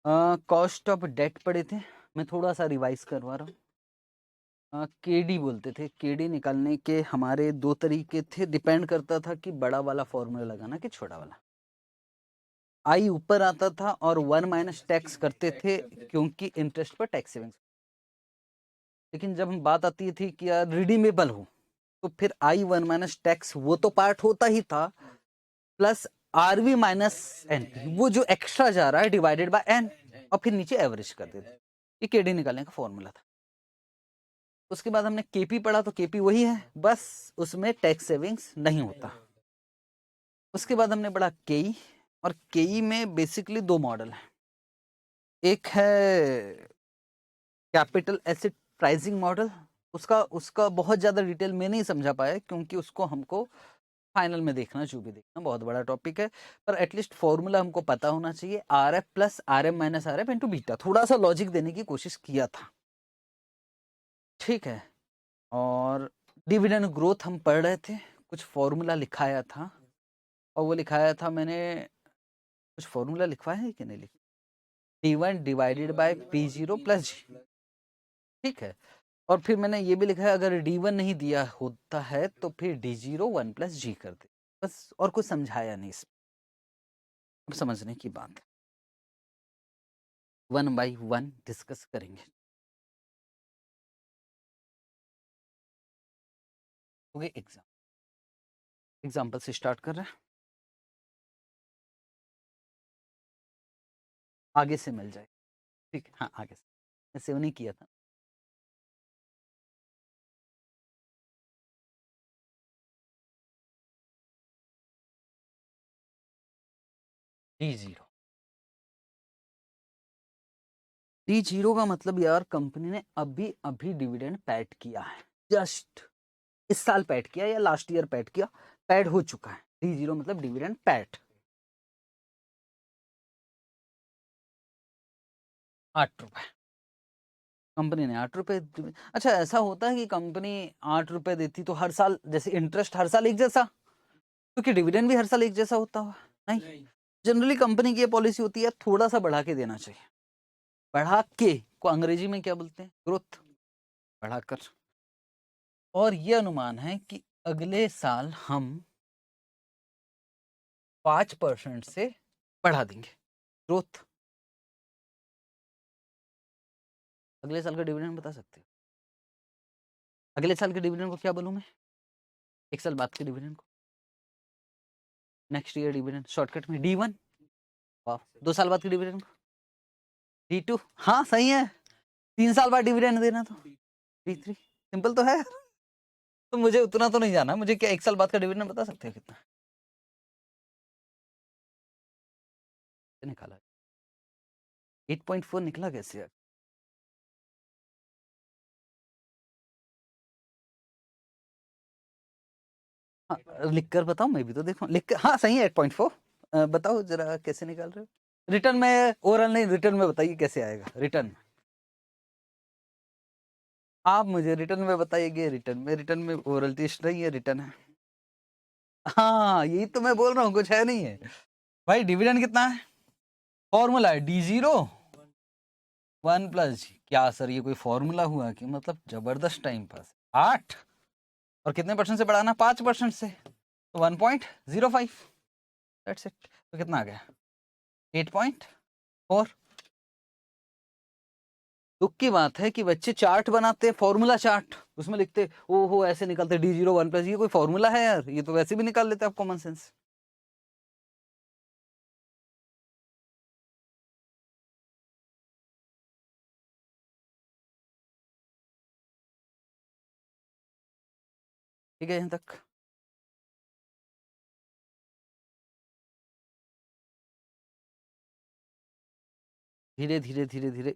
Cost of date पढ़े थे, मैं थोड़ा सा रिवाइज करवा रहा हूँ। केडी बोलते थे, केडी निकालने के हमारे दो तरीके थे, डिपेंड करता था कि बड़ा वाला फॉर्मूला लगाना कि छोटा वाला। आई ऊपर आता था और 1 माइनस टैक्स करते थे क्योंकि इंटरेस्ट पर टैक्स सेविंग्स। लेकिन जब हम बात आती थी कि यार रिडीमेबल हो तो फिर आई 1 माइनस टैक्स वो तो पार्ट होता ही था, प्लस आरवी माइनस एन, वो जो एक्स्ट्रा जा रहा है डिवाइडेड बाय एन, और फिर नीचे एवरेज कर देते। ये केडी निकालने का फॉर्मूला था। उसके बाद हमने केपी पढ़ा, तो केपी वही है, बस उसमें टैक्स सेविंग्स नहीं होता। उसके बाद हमने पढ़ा केई, और केई में बेसिकली दो मॉडल है। एक है कैपिटल एसेट प्राइसिंग मॉडल, उसका बहुत ज़्यादा डिटेल में नहीं समझा पाया क्योंकि उसको हमको फाइनल में देखना, जो भी देखना, बहुत बड़ा टॉपिक है। पर एटलीस्ट फॉर्मूला हमको पता होना चाहिए, R F plus R M minus R F into beta. थोड़ा सा लॉजिक देने की कोशिश किया था, ठीक है। और डिविडेंड ग्रोथ हम पढ़ रहे थे, कुछ फॉर्मूला लिखाया था, और वो लिखाया था मैंने, कुछ फॉर्मूला लिखवाया है कि नहीं लिखा, D1 divided by P0 plus जी, ठीक है। और फिर मैंने ये भी लिखा है, अगर D1 नहीं दिया होता है तो फिर D0 1 प्लस जी कर दे, बस। और कुछ समझाया नहीं इसमें, अब समझने की बात है, 1 बाई 1 डिस्कस करेंगे। ओके, एग्जाम्पल से स्टार्ट कर रहे हैं, आगे से मिल जाए, ठीक है। हाँ, आगे से, मैं सेव नहीं किया था। D0, D0 का मतलब यार कंपनी ने अभी अभी डिविडेंड पैड किया है, जस्ट इस साल पैड किया या लास्ट ईयर पैड किया, पैड हो चुका है। D0 मतलब डिविडेंड पैड, 8 रुपए कंपनी ने 8 रुपए। अच्छा, ऐसा होता है कि कंपनी 8 रुपए देती तो हर साल जैसे इंटरेस्ट हर साल एक जैसा, क्योंकि डिविडेंड भी हर साल एक जैसा होता हुआ नहीं। जनरली कंपनी की ये पॉलिसी होती है थोड़ा सा बढ़ा के देना चाहिए। बढ़ा के को अंग्रेजी में क्या बोलते हैं, ग्रोथ, बढ़ाकर। और ये अनुमान है कि अगले साल हम 5% से बढ़ा देंगे ग्रोथ। अगले साल का डिविडेंड बता सकते हो? अगले साल के डिविडेंड को क्या बोलूं मैं? एक साल बाद के डिविडेंड को नेक्स्ट ईयर डिविडेंड, शॉर्टकट में D1। वाह, 2 साल बाद के डिविडेंड को D2। हाँ सही है, 3 साल बाद डिविडेंड देना तो D3। सिंपल तो है। तो मुझे उतना तो नहीं जाना, मुझे क्या 1 साल बाद का डिविडेंड बता सकते हो कितना निकाला? 8.4 निकला कैसे यार? हाँ, लिख कर बताओ, मैं भी तो देखूं लिख कर। हाँ सही है 8.4। बताओ जरा कैसे निकाल रहे हो? रिटर्न में, ओरल नहीं, रिटर्न में बताइए कैसे आएगा रिटर्न में। आप मुझे रिटर्न में बताइए, रिटर्न में ओरल टेस्ट नहीं है, रिटर्न है। हाँ यही तो मैं बोल रहा हूँ, कुछ है नहीं है भाई। डिविडेंड कितना है? फॉर्मूला है D0 1 प्लस जी। क्या सर ये कोई फॉर्मूला हुआ कि मतलब जबरदस्त टाइम पास। 8, और कितने परसेंट से बढ़ाना? 5% से, तो 1.05, दैट्स इट। तो कितना आ गया? 8.4। दुख की बात है कि बच्चे चार्ट बनाते, फॉर्मूला चार्ट, उसमें लिखते ओ हो ऐसे निकलते D0 1 प्लस। ये कोई फॉर्मूला है यार? ये तो वैसे भी निकाल लेते आप, कॉमन सेंस। ठीक है यहाँ तक? धीरे धीरे धीरे धीरे,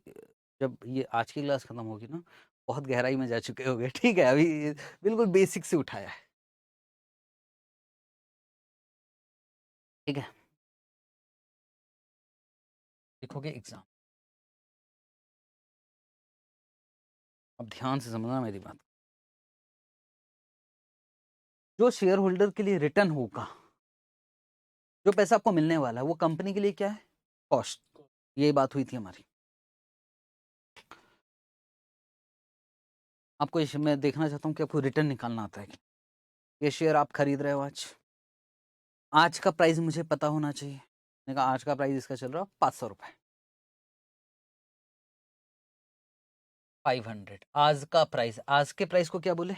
जब ये आज की क्लास खत्म होगी ना, बहुत गहराई में जा चुके होंगे, ठीक है। अभी बिल्कुल बेसिक से उठाया है, ठीक है। लिखोगे एग्जाम, अब ध्यान से समझना मेरी बात। जो शेयर होल्डर के लिए रिटर्न होगा, जो पैसा आपको मिलने वाला है, वो कंपनी के लिए क्या है? कॉस्ट। यही बात हुई थी हमारी। आपको मैं देखना चाहता हूँ कि आपको रिटर्न निकालना आता है। ये शेयर आप खरीद रहे हो आज का प्राइस मुझे पता होना चाहिए। मैंने कहा आज का प्राइस इसका चल रहा है 500 रुपये, 500। आज का प्राइस, आज के प्राइस को क्या बोले?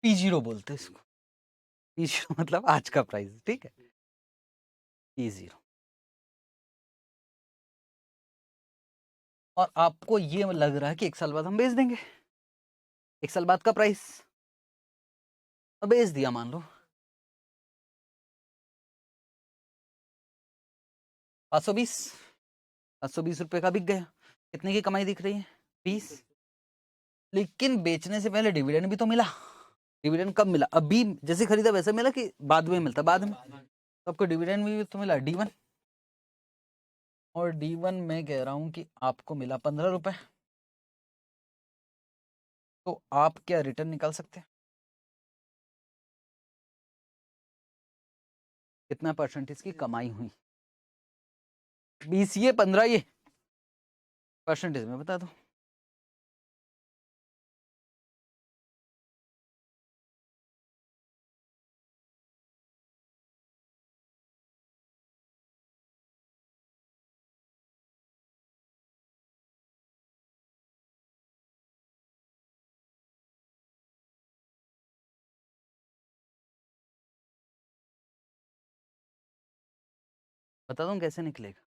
P0 बोलते हैं इसको। P0 मतलब आज का प्राइस, ठीक है, P0। और आपको ये लग रहा है कि 1 साल बाद हम बेच देंगे, 1 साल बाद का प्राइस, और बेच दिया मान लो 520 रुपए का बिक गया। कितने की कमाई दिख रही है? 20। लेकिन बेचने से पहले डिविडेंड भी तो मिला। डिविडेंड कब मिला? अभी जैसे खरीदा वैसे मिला कि बाद में मिलता? बाद में। तो आपको डिविडेंड भी तो मिला D1, और D1 में कह रहा हूं कि आपको मिला 15 रुपए। तो आप क्या रिटर्न निकाल सकते हैं? कितना परसेंटेज की कमाई हुई? 20 ये 15 ये परसेंटेज में बता दो। बता दूं कैसे निकलेगा?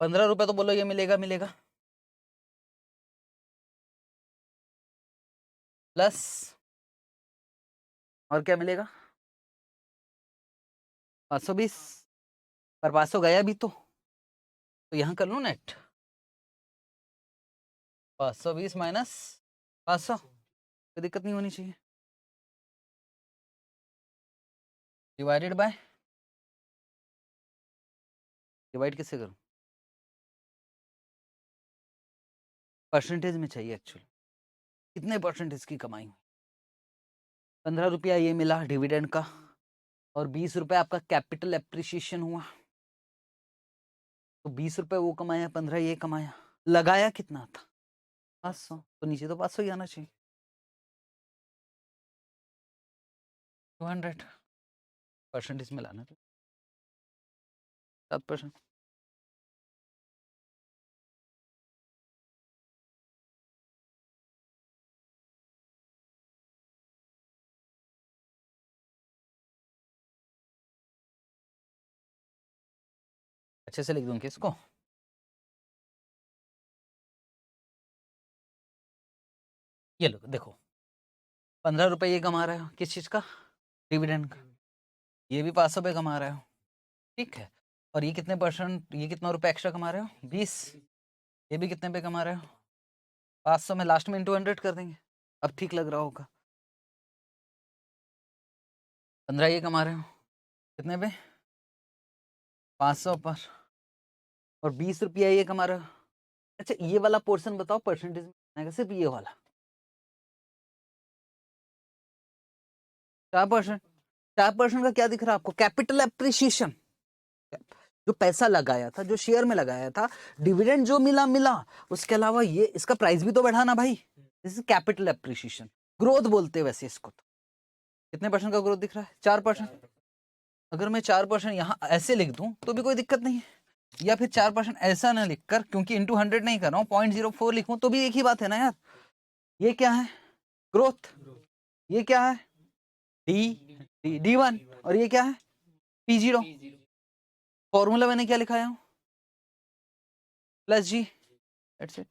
15 रुपए तो बोलो ये मिलेगा, मिलेगा प्लस, और क्या मिलेगा? 520। पर 500 गया भी तो यहां कर लो नेट। 520 माइनस 500, कोई दिक्कत नहीं होनी चाहिए। डिवाइडेड बाय, डिवाइड किससे करूं? परसेंटेज में चाहिए एक्चुअली, कितने परसेंटेज की कमाई हुई? 15 रुपया ये मिला डिविडेंड का, और 20 रुपए आपका कैपिटल एप्रिसिएशन हुआ। तो 20 रुपए वो कमाया, 15 ये कमाया। लगाया कितना था? 500। तो नीचे तो 500 ही आना चाहिए। 200 परसेंटेज में लाना था, 7%। अच्छे से लिख दूं किसको? ये लो देखो, 15 रुपए ये कमा रहे हो किस चीज का? डिविडेंड का। ये भी 500 पे कमा रहे हो, ठीक है। और ये कितने परसेंट, ये कितना रुपए एक्स्ट्रा कमा रहे हो? 20। ये भी कितने पे कमा रहे हो? 500 में लास्ट में इंटू 100 कर देंगे। अब ठीक लग रहा होगा। 15 ये कमा रहे हो कितने पे? 500 पर। और 20 रुपया ये कमा रहे हो। अच्छा ये वाला पोर्शन बताओ परसेंटेज में आएगा, सिर्फ ये वाला 4%। 4% का क्या दिख रहा है आपको? Capital appreciation. जो पैसा लगाया था, जो शेयर में लगाया था, डिविडेंड जो मिला मिला, उसके अलावा ये इसका प्राइस भी तो बढ़ा ना भाई। This is capital appreciation, growth बोलते हैं वैसे इसको। तो कितने परसेंट का ग्रोथ दिख रहा है? 4%। अगर मैं 4% यहाँ ऐसे लिख दूं तो भी कोई दिक्कत नहीं है, या फिर 4% ऐसा ना लिखकर, क्योंकि इंटू 100 नहीं कर रहा हूँ, 0.04 लिखूं तो भी एक ही बात है ना यार। ये क्या है? ग्रोथ। ये क्या है? D1। और ये क्या है? P0। फॉर्मूला मैंने क्या लिखाया हूं? Plus G। That's it.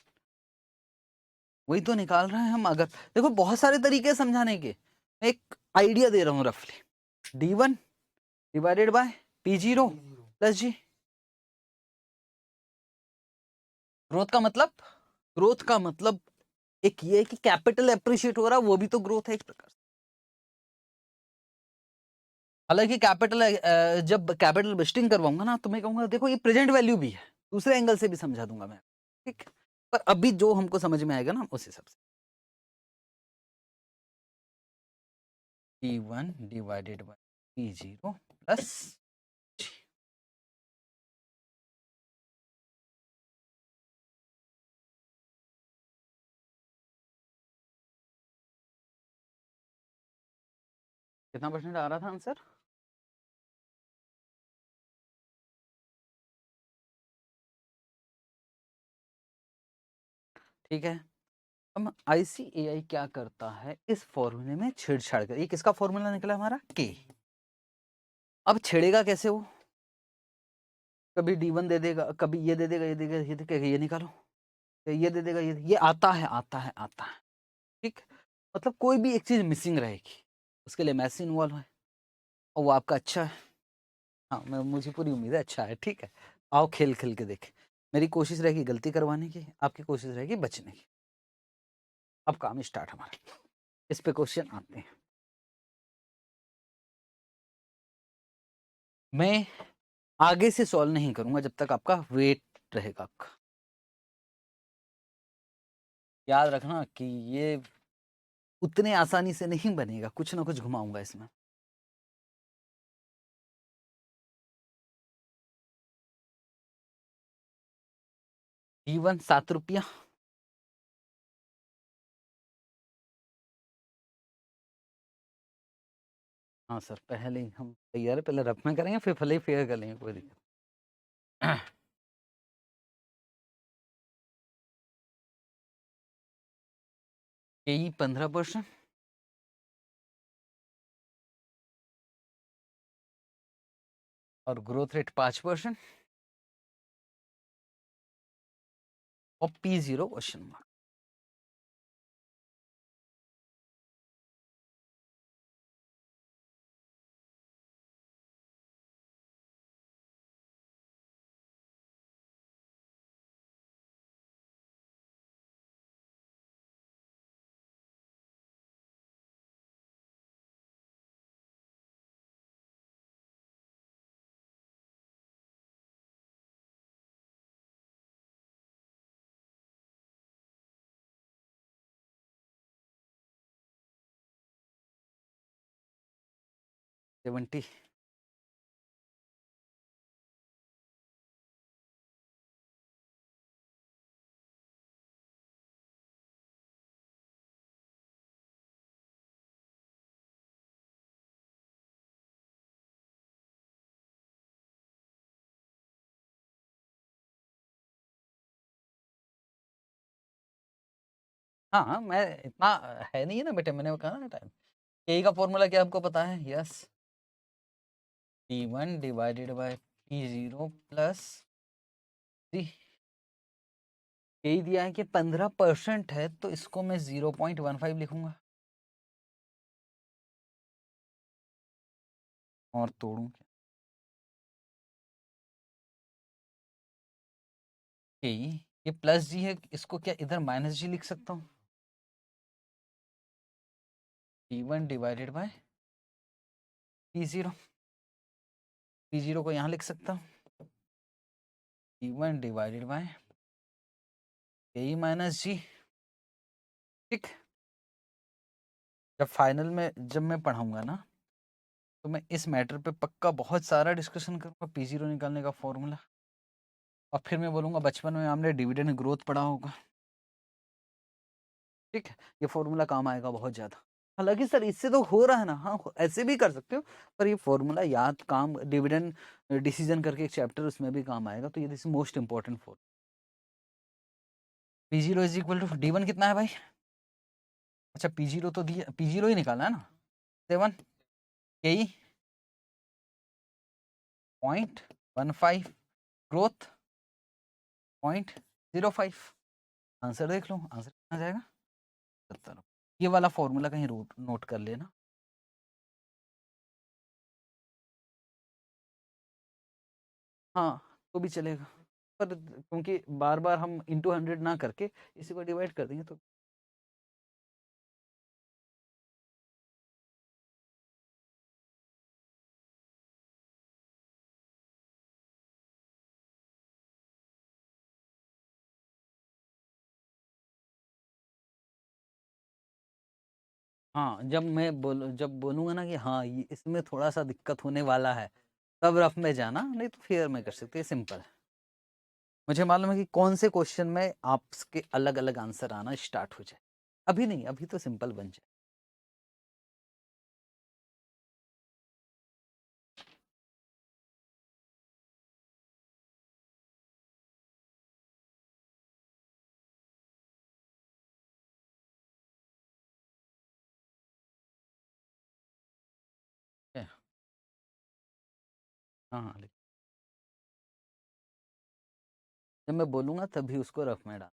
वही तो निकाल रहे हैं हम। अगर देखो बहुत सारे तरीके हैं समझाने के, मैं एक आइडिया दे रहा हूं रफली। D1 divided by P0 plus G। Growth का मतलब, ग्रोथ का मतलब एक ये है कि कैपिटल एप्रिशिएट हो रहा है, वो भी तो ग्रोथ है एक प्रकार से। हालांकि कैपिटल, जब कैपिटल बस्टिंग करवाऊंगा ना तो मैं कहूंगा देखो ये प्रेजेंट वैल्यू भी है, दूसरे एंगल से भी समझा दूंगा मैं, ठीक। पर अभी जो हमको समझ में आएगा ना उस हिसाब से। P1 divided by P0 plus कितना परसेंट आ रहा था आंसर? ठीक है, अब ICAI क्या करता है, इस फॉर्मूले में छेड़छाड़ कर, ये किसका फॉर्मूला निकला हमारा? K। अब छेड़ेगा कैसे वो? कभी D1 दे देगा, कभी ये दे देगा, ये देगा, ये देगा, ये निकालो, ये दे देगा, ये आता है, आता है, आता है। ठीक, मतलब कोई भी एक चीज मिसिंग रहेगी, उसके लिए मैथ्स इन्वॉल्व है, और वो आपका अच्छा है। हाँ, मुझे पूरी उम्मीद है अच्छा है। ठीक है, आओ खेल खेल के देखें। मेरी कोशिश रहेगी गलती करवाने की, आपकी कोशिश रहेगी बचने की। अब काम स्टार्ट हमारा, इस पे क्वेश्चन आते हैं। मैं आगे से सॉल्व नहीं करूंगा जब तक आपका वेट रहेगा आपका। याद रखना कि ये उतने आसानी से नहीं बनेगा, कुछ ना कुछ घुमाऊंगा इसमें। D1 7 रुपया, हाँ सर, पहले ही हम तैयार है, पहले रफ में करेंगे, फिर भले ही फेयर कर लेंगे, कोई दिक्कत। यही 15%, और ग्रोथ रेट 5%, और P0 क्वेश्चन मार्क। सेवेंटी, हाँ मैं इतना है नहीं है ना बेटे, मैंने वो कहा ना टाइम। यही का फॉर्मूला क्या आपको पता है? Yes, P1 divided by P0 plus यही दिया है कि 15% है, तो इसको मैं 0.15 लिखूंगा और तोड़ू यही, ये प्लस जी है, इसको क्या इधर माइनस जी लिख सकता हूँ? P1 divided by P0, P0 को यहाँ लिख सकता हूँ, P1 डिवाइडेड बाय यही माइनस जी। ठीक, जब फाइनल में जब मैं पढ़ाऊंगा ना, तो मैं इस मैटर पे पक्का बहुत सारा डिस्कशन करूंगा, P0 निकालने का फॉर्मूला, और फिर मैं बोलूंगा बचपन में हमने डिविडेंड ग्रोथ पढ़ा होगा। ठीक है, ये फॉर्मूला काम आएगा बहुत ज्यादा। हालांकि सर इससे तो हो रहा है ना, हाँ ऐसे भी कर सकते हो, पर ये फॉर्मूला याद काम, डिविडेंड डिसीजन करके एक चैप्टर, उसमें भी काम आएगा, तो ये this most important for P0 is equal to D1 कितना है भाई? अच्छा P0 तो दिया, P0 ही निकालना है ना, 7 यही 0.15, ग्रोथ 0.05। आंसर देख लो, आंसर कितना जाएगा? 70। ये वाला फॉर्मूला कहीं नोट कर लेना। हाँ, तो भी चलेगा, पर क्योंकि बार बार हम इंटू 100 ना करके इसी को डिवाइड कर देंगे तो हाँ, जब बोलूँगा ना कि हाँ, ये इसमें थोड़ा-सा दिक्कत होने वाला है, तब रफ में जाना, नहीं तो फेयर में कर सकते हैं, सिंपल है। मुझे मालूम है कि कौन से क्वेश्चन में आपके अलग-अलग आंसर आना स्टार्ट हो जाए। अभी नहीं, अभी तो सिंपल बन जाए। ठीक है? हाँ, हाँ, जब मैं बोलूँगा तभी उसको रफ में डाल।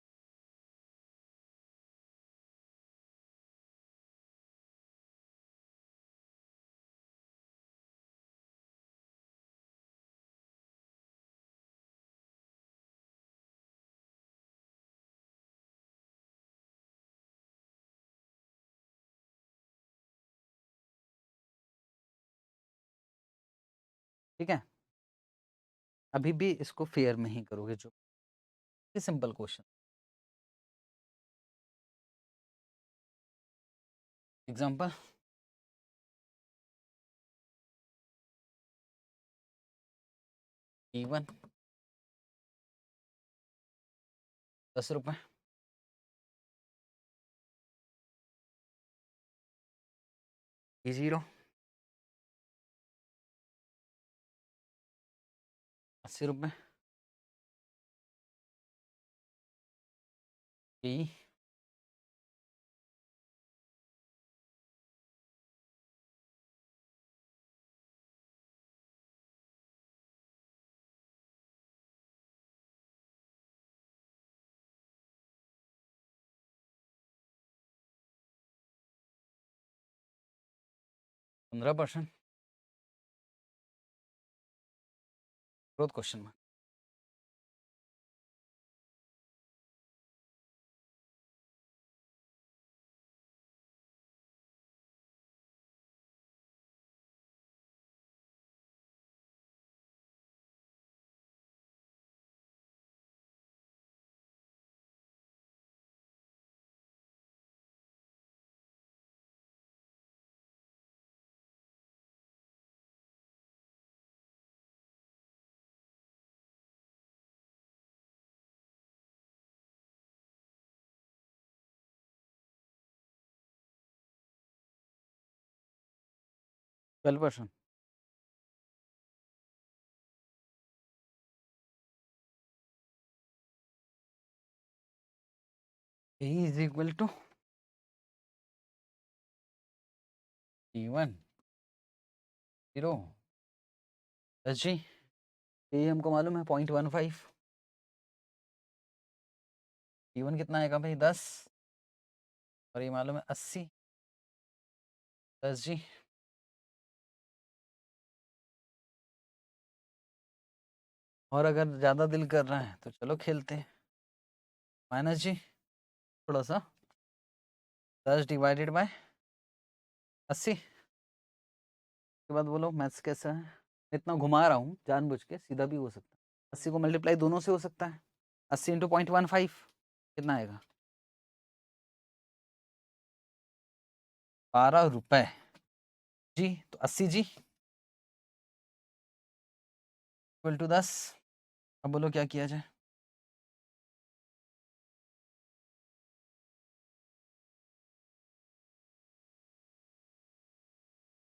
ठीक है? अभी भी इसको फेयर में ही करोगे जो simple question. Example E1 ₹10 E0 ₹80 E 15% growth question mark. %12 E is equal to T1 0 जी, ये हमको मालूम है 0.15। T1 कितना आएगा भाई 10 और ये मालूम है 80। 10 जी, और अगर ज़्यादा दिल कर रहा है तो चलो खेलते हैं। माइनस जी, थोड़ा सा 10 डिवाइडेड बाय 80 के बाद बोलो मैथ्स कैसा है। इतना घुमा रहा हूँ जानबूझ के, सीधा भी हो सकता है। 80 को मल्टीप्लाई दोनों से हो सकता है। 80 इंटू 0.15 कितना आएगा? ₹12 जी। तो 80 जी इक्वल टू 10। अब बोलो क्या किया जाए।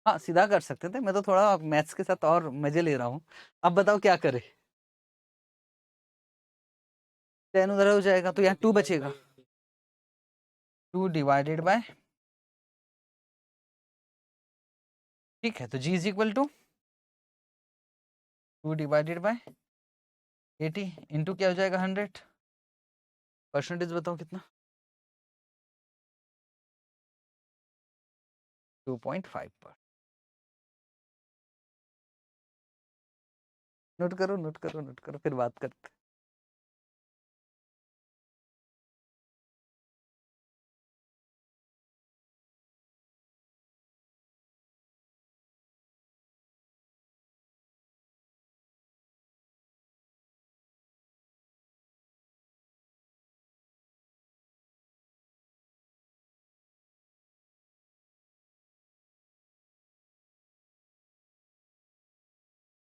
हाँ, सीधा कर सकते थे, मैं तो थोड़ा मैथ्स के साथ और मजे ले रहा हूँ। अब बताओ क्या करे। 10 उधर हो जाएगा तो यहाँ 2 बचेगा। 2 डिवाइडेड बाय, ठीक है, तो g is equal to 2 divided by 80 into क्या हो जाएगा 100। परसेंटेज बताओ कितना? 2.5 पर। नोट करो नोट करो नोट करो, फिर बात करते।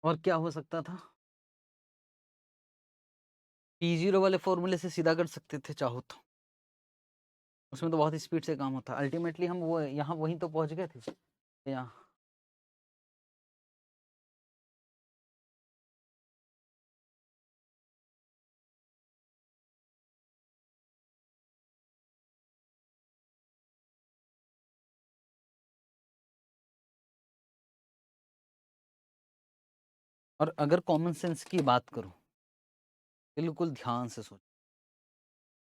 और क्या हो सकता था? P0 वाले फॉर्मूले से सीधा कर सकते थे चाहो तो। उसमें तो बहुत स्पीड से काम होता। अल्टीमेटली हम वो यहाँ वहीं तो पहुंच गए थे यहाँ। और अगर कॉमन सेंस की बात करूं, बिल्कुल ध्यान से सोच,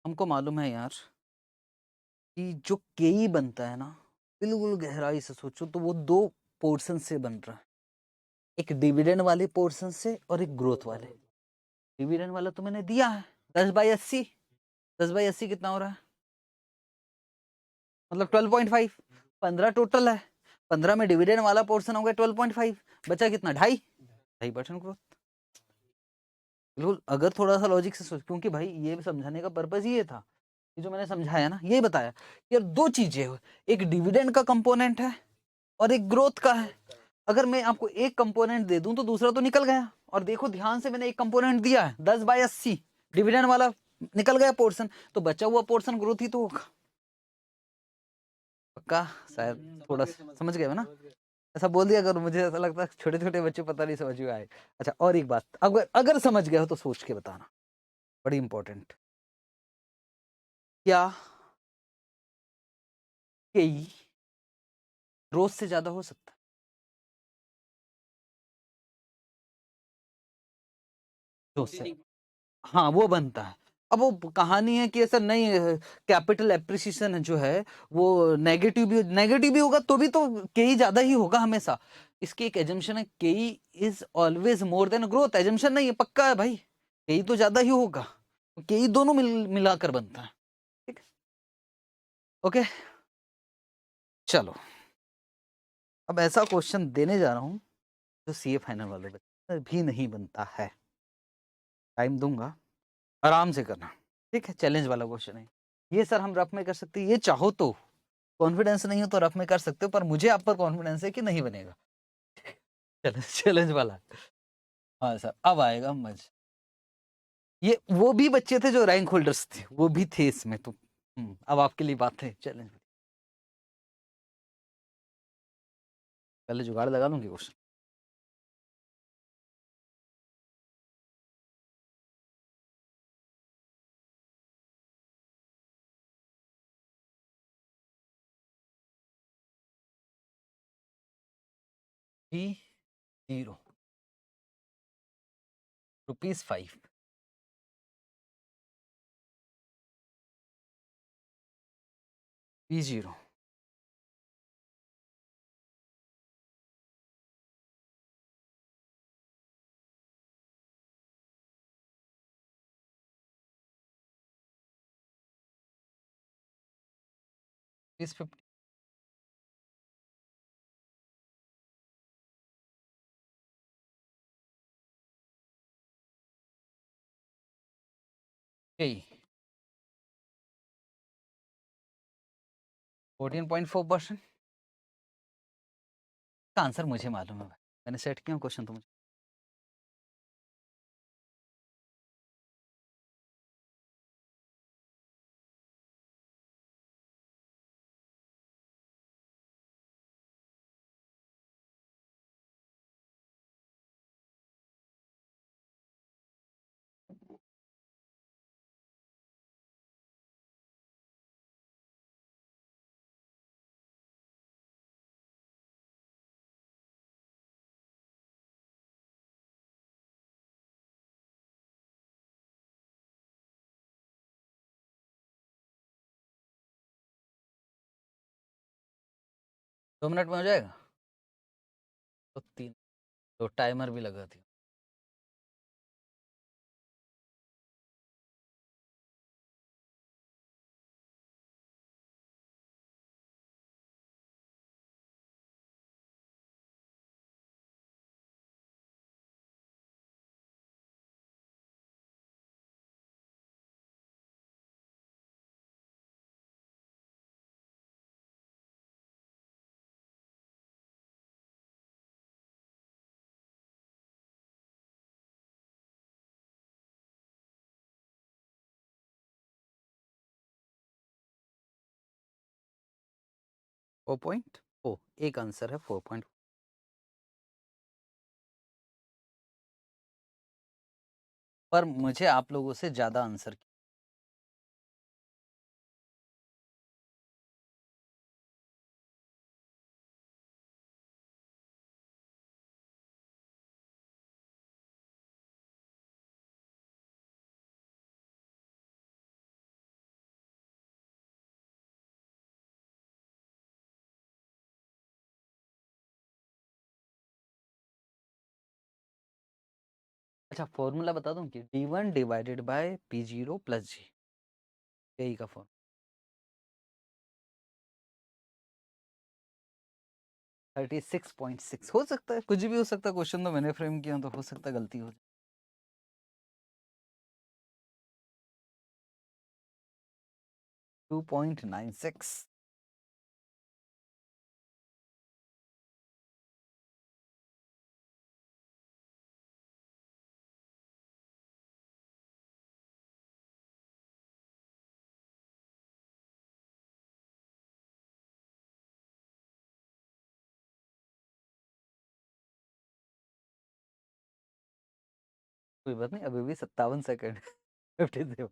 हमको मालूम है यार कि जो केई बनता है ना, बिल्कुल गहराई से सोचो तो वो दो पोर्शन से बन रहा है, एक डिविडेंड वाले पोर्शन से और एक ग्रोथ वाले। डिविडेंड वाला तो मैंने दिया है 10/80। 10/80 कितना हो रहा है? मतलब 12.5। 15 टोटल है, 15 में डिविडेंड वाला पोर्शन हो गया 12.5, बचा कितना? 2.5% ग्रोथ। बिल्कुल, अगर थोड़ा सा लॉजिक से सोच, क्योंकि भाई ये समझाने का पर्पज ये था, ये जो मैंने समझाया ना, ये बताया कि यार दो चीजें हैं, एक डिविडेंड का कंपोनेंट है और एक ग्रोथ का है। अगर मैं आपको एक कंपोनेंट दे दूं तो दूसरा तो निकल गया। और देखो ध्यान से, मैंने एक कंपोनेंट दिया है 10/80, डिविडेंड वाला निकल गया पोर्शन, तो बचा हुआ पोर्शन ग्रोथ ही तो होगा। पक्का? शायद थोड़ा समझ गए हो ना? ऐसा बोल दिया करो, मुझे ऐसा लगता है छोटे छोटे बच्चे पता नहीं समझ में आए। अच्छा, और एक बात, अगर अगर समझ गए हो तो सोच के बताना, बड़ी इंपॉर्टेंट। क्या कई रोज से ज्यादा हो सकता है? रोज से, हाँ वो बनता है। अब वो कहानी है कि ऐसा नहीं, कैपिटल एप्रिसिएशन जो है वो नेगेटिव भी होगा तो भी तो के ज्यादा ही होगा हमेशा। इसकी एक एजम्पशन है, के is always more than growth. Assumption नहीं है, पक्का है भाई, के तो ज्यादा ही होगा। के दोनों मिलाकर बनता है। ठीक है, ओके, चलो अब ऐसा क्वेश्चन देने जा रहा हूं जो सीए फाइनल वाले बच्चे भी नहीं बनता है। टाइम दूंगा, आराम से करना। ठीक है, चैलेंज वाला क्वेश्चन है ये। सर हम रफ में कर सकते हैं, ये चाहो तो, कॉन्फिडेंस नहीं हो तो रफ में कर सकते हो, पर मुझे आप पर कॉन्फिडेंस है कि नहीं बनेगा। चैलेंज चैलेंज वाला। हाँ सर, अब आएगा मज। ये वो भी बच्चे थे जो रैंक होल्डर्स थे, वो भी थे इसमें तो। अब आपके लिए बात है चैलेंज। पहले जुगाड़ लगा लूंगी क्वेश्चन। P0 ₹5। P0 ₹50। यही 14.4%। का आंसर मुझे मालूम है भाई, मैंने सेट किया क्वेश्चन तो मुझे। दो मिनट में हो जाएगा तो तीन, तो टाइमर भी लगा दिया। 4.4 एक आंसर है 4. पर मुझे आप लोगों से ज्यादा आंसर अच्छा फॉर्मूला बता दूं कि d1 divided by p0 plus g यही का फॉर्म 36.6 हो सकता है, कुछ भी हो सकता है। क्वेश्चन तो मैंने फ्रेम किया तो हो सकता है गलती हो जाए। 2.96 कोई बात नहीं, अभी भी 57 सेकंड 57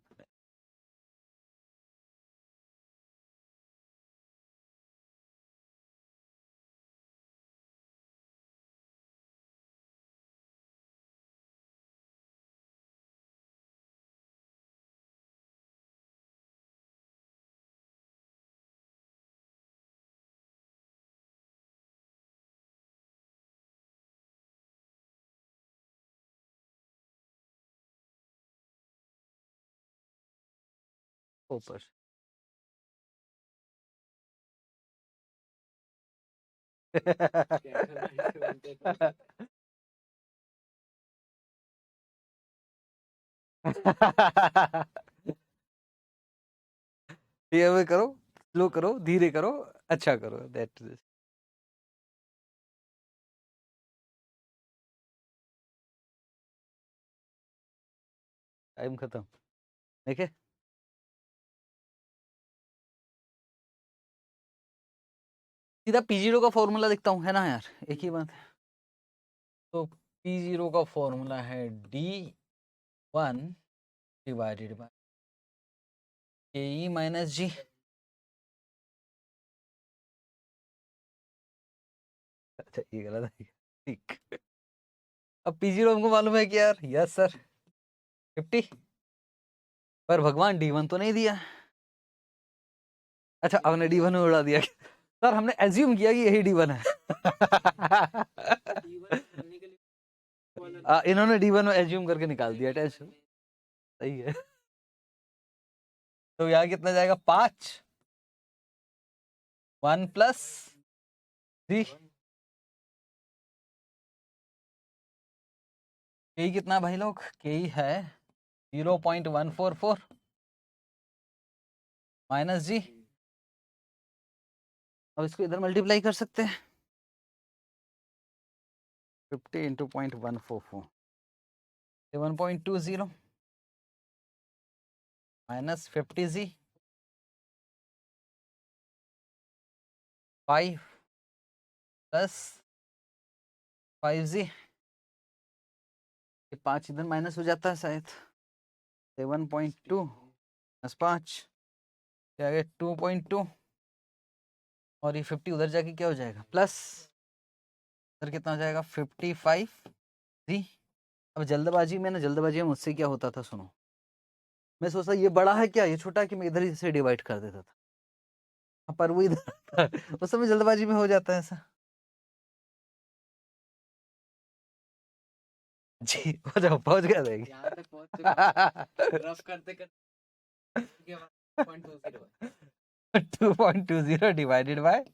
ऊपर ये भी करो, स्लो करो, धीरे करो, अच्छा करो, दैट टाइम खत्म। देखे सीधा p0 का फॉर्मूला लिखता हूँ, है ना यार, एक ही बात है। तो p0 का फॉर्मूला है d1 divided by ke minus g. अच्छा ये गलत है, ठीक। अब p0 हमको मालूम है कि यार, यस सर 50, पर भगवान d1 तो नहीं दिया। अच्छा हमने d1 में उड़ा दिया सर, हमने एज्यूम किया कि यही d1 है। इन्होंने d1 में एज्यूम करके निकाल दिया, टेंशन सही है। तो यहाँ कितना जाएगा, 5 1 प्लस 3 के कितना भाई लोग, के है 0.144 माइनस जी। अब इसको इधर मल्टीप्लाई कर सकते हैं, 50 इंटू 0.144 7.20 माइनस 50 जी 5 प्लस 5 जी। 5 इधर माइनस हो जाता है शायद, 7.2 प्लस 5 क्या गया 2.2, और ये 50 उधर जाके क्या हो जाएगा प्लस, इधर कितना हो जाएगा 55 जी। अब जल्दबाजी में ना, जल्दबाजी में मुझसे क्या होता था सुनो, मैं सोचता ये बड़ा है क्या, ये छोटा है, कि मैं इधर ही से डिवाइड कर देता था। पर वो इधर उस समय जल्दबाजी में हो जाता है ऐसा। जी हो जाओ, पहुंच गया रहेगी यहाँ तक पहुंच चुका रफ करते करते 2.20 डिवाइडेड बाय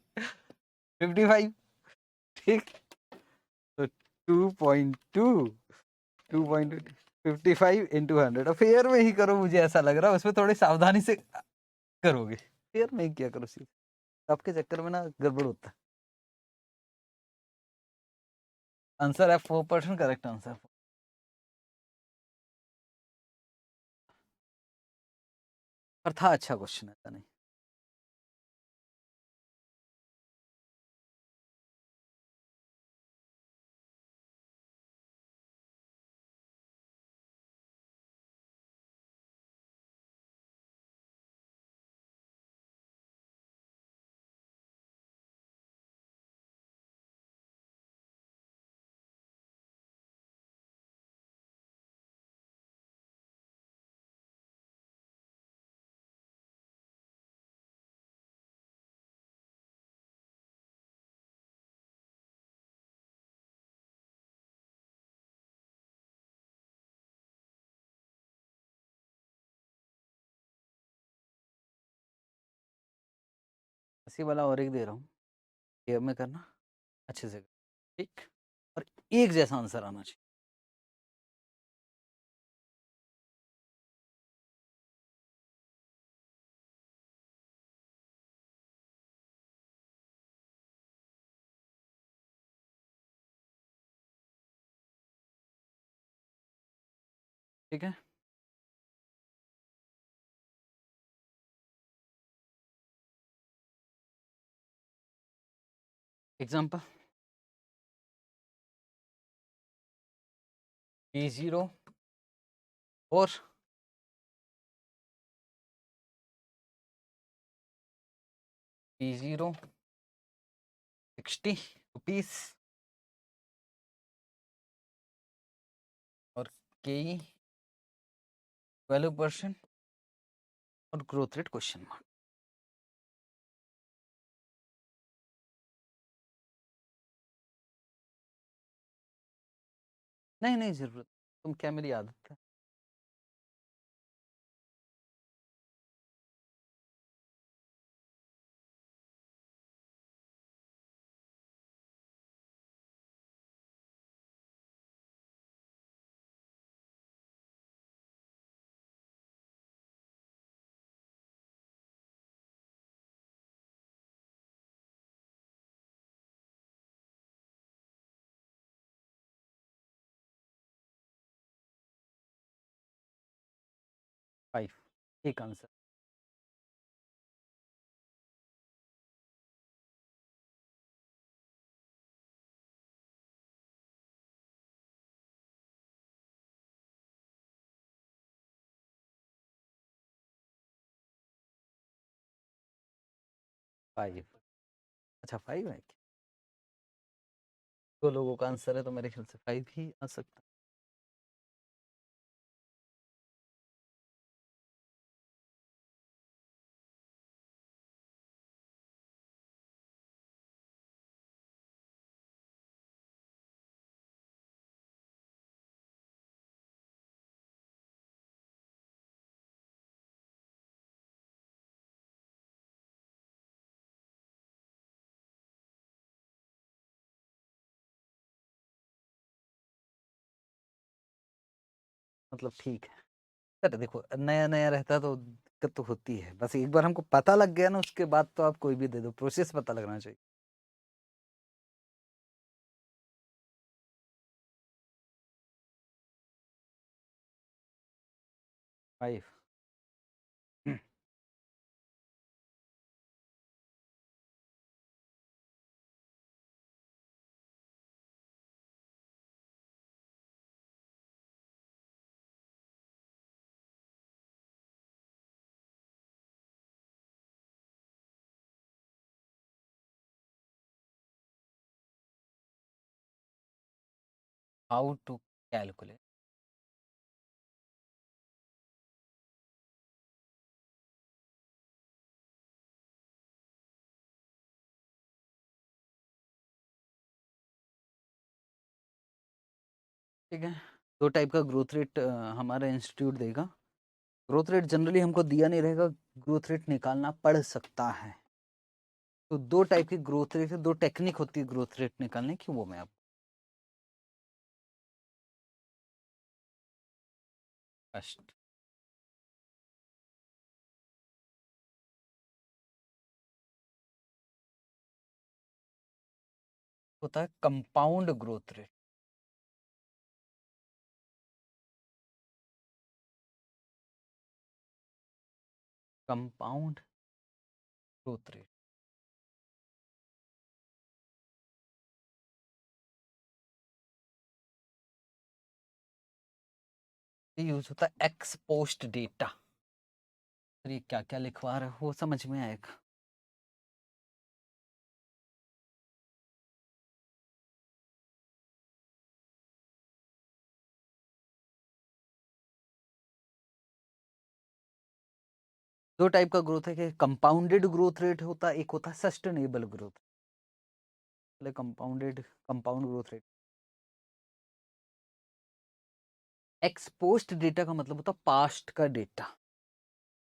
55, ठीक। तो 2.2 2.55 इंटू 100, अब फेयर में ही करो, मुझे ऐसा लग रहा है उसमें थोड़ी सावधानी से करोगे, फेयर में ही क्या करो, सीधे आपके चक्कर में ना गड़बड़ होता है। आंसर है 4%, करेक्ट आंसर। पर था अच्छा क्वेश्चन, ऐसा नहीं। इसी वाला और एक दे रहा हूँ, ये में करना अच्छे से, ठीक, और एक जैसा आंसर आना चाहिए। ठीक है, एग्जाम्पल P0 और P0 60 रुपीस और KE 12% और ग्रोथ रेट क्वेश्चन मार्क। नहीं नहीं जरूरत, तुम क्या, मेरी आदत है। फाइव एक आंसर। फाइव, अच्छा फाइव है क्या? दो लोगों का आंसर है तो मेरे ख्याल से फाइव ही आ सकता है। मतलब ठीक है सर, देखो नया नया रहता तो दिक्कत तो होती है, बस एक बार हमको पता लग गया ना, उसके बाद तो आप कोई भी दे दो, प्रोसेस पता लगना चाहिए। फाइव। How to calculate? ठीक है, दो टाइप का ग्रोथ रेट हमारा इंस्टीट्यूट देगा। ग्रोथ रेट जनरली हमको दिया नहीं रहेगा, ग्रोथ रेट निकालना पड़ सकता है। तो दो टाइप की ग्रोथ रेट है, दो टेक्निक होती है ग्रोथ रेट निकालने की, वो मैं आप फर्स्ट होता है compound growth rate. Compound growth rate use होता है एक्स पोस्ट डेटा। ये क्या क्या लिखवा रहे हो, समझ में आएगा। दो टाइप का ग्रोथ है कि कंपाउंडेड ग्रोथ रेट होता है, एक होता है sustainable growth. Compounded, compound growth rate. Ex post data का मतलब होता है पास्ट का डेटा,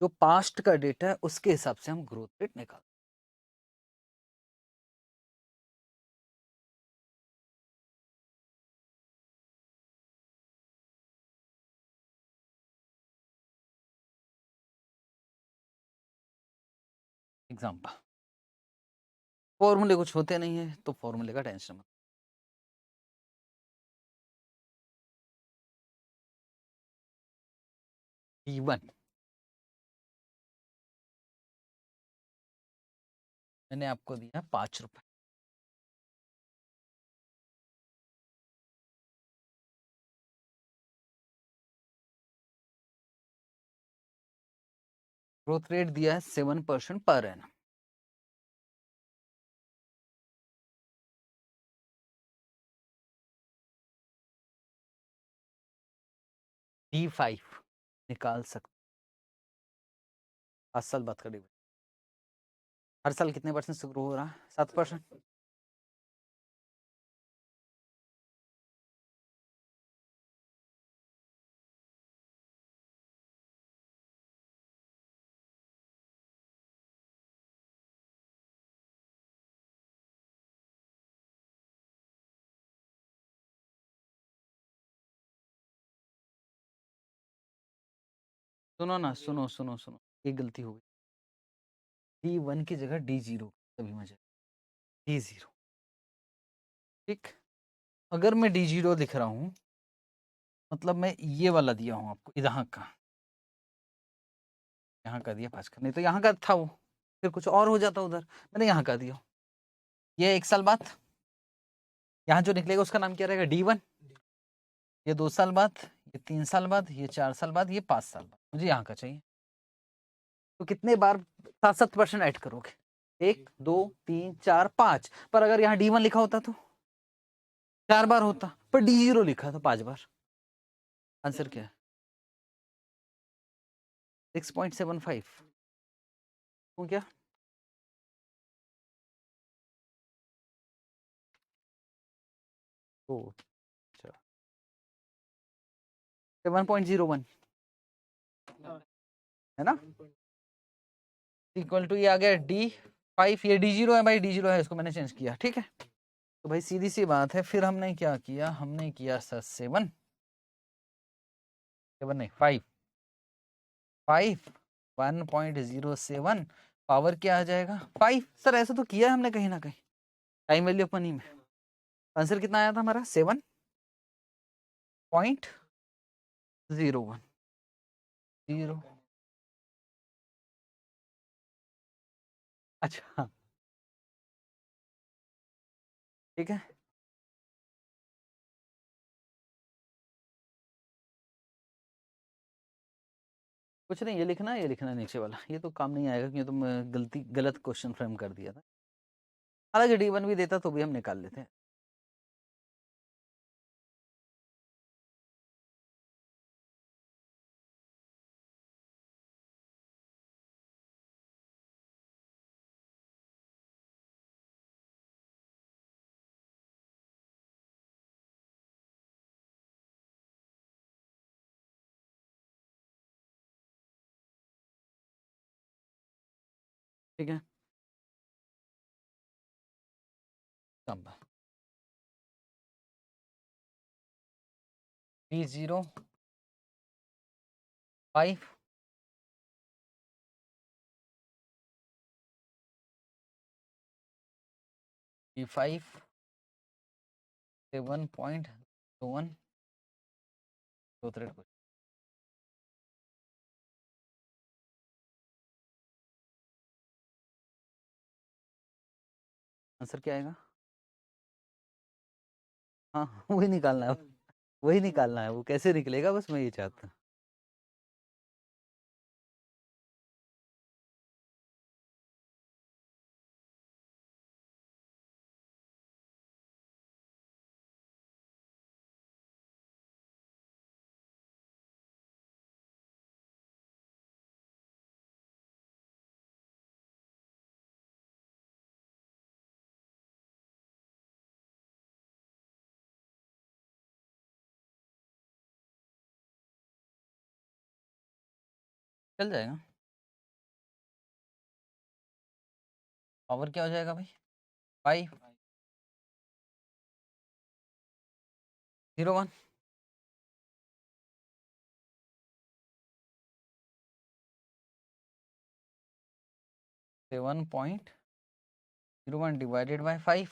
जो पास्ट का डेटा है उसके हिसाब से हम ग्रोथ रेट निकालते एग्जाम्पल, फॉर्मूले कुछ होते नहीं है तो फॉर्मूले का टेंशन मत। D1 मैंने आपको दिया 5 रुपए, ग्रोथ रेट दिया है 7% पर एनम। D5 निकाल सकते, 5 साल बाद का डिविडेंड हर साल कितने परसेंट से ग्रो हो रहा है? 7%। सुनो ना, सुनो सुनो सुनो, एक गलती हो गई, D1 की जगह D0 तभी मजा, D0 ठीक। अगर मैं D0 लिख रहा हूँ मतलब मैं ये वाला दिया हूँ आपको, यहाँ का दिया 5 का, नहीं तो यहाँ का था वो, फिर कुछ और हो जाता उधर, मैंने यहाँ का दिया। ये 1 साल बाद यहाँ जो निकलेगा उसका नाम क्या रहेगा? D1। ये 2 साल बाद, ये 3 साल बाद, ये 4 साल बाद, ये 5 साल बाद, मुझे यहाँ का चाहिए। तो कितने बार 7% ऐड करोगे? 1 2 3 4 5, पर अगर यहाँ D1 लिखा होता तो 4 बार होता, पर D0 लिखा तो 5 बार। आंसर क्या है? 6.75। तो क्या 7.01 है ना, इक्वल टू ये आ गया D5, ये D0 है भाई, D0 है, इसको मैंने चेंज किया, ठीक है। तो भाई सीधी सी बात है, फिर हमने क्या किया, हमने किया सर 7 नहीं 5 1.07, पावर क्या आ जाएगा 5। सर ऐसा तो किया है हमने कहीं ना कहीं टाइम वैल्यू ऑफ मनी में। आंसर कितना आया था हमारा? 7.01 0। अच्छा ठीक है, कुछ नहीं, ये लिखना है, ये लिखना है नीचे वाला, ये तो काम नहीं आएगा क्योंकि तुम गलत क्वेश्चन फ्रेम कर दिया था। हालांकि D1 भी देता तो भी हम निकाल लेते हैं। ठीक है, कम D0 5 D5 7.21 growth rate. Answer क्या आएगा? हाँ वही निकालना है, वही निकालना है, वो कैसे निकलेगा बस मैं ये चाहता हूँ। चल जाएगा। पावर क्या हो जाएगा भाई? 5.01। 7.01 डिवाइडेड बाय 5,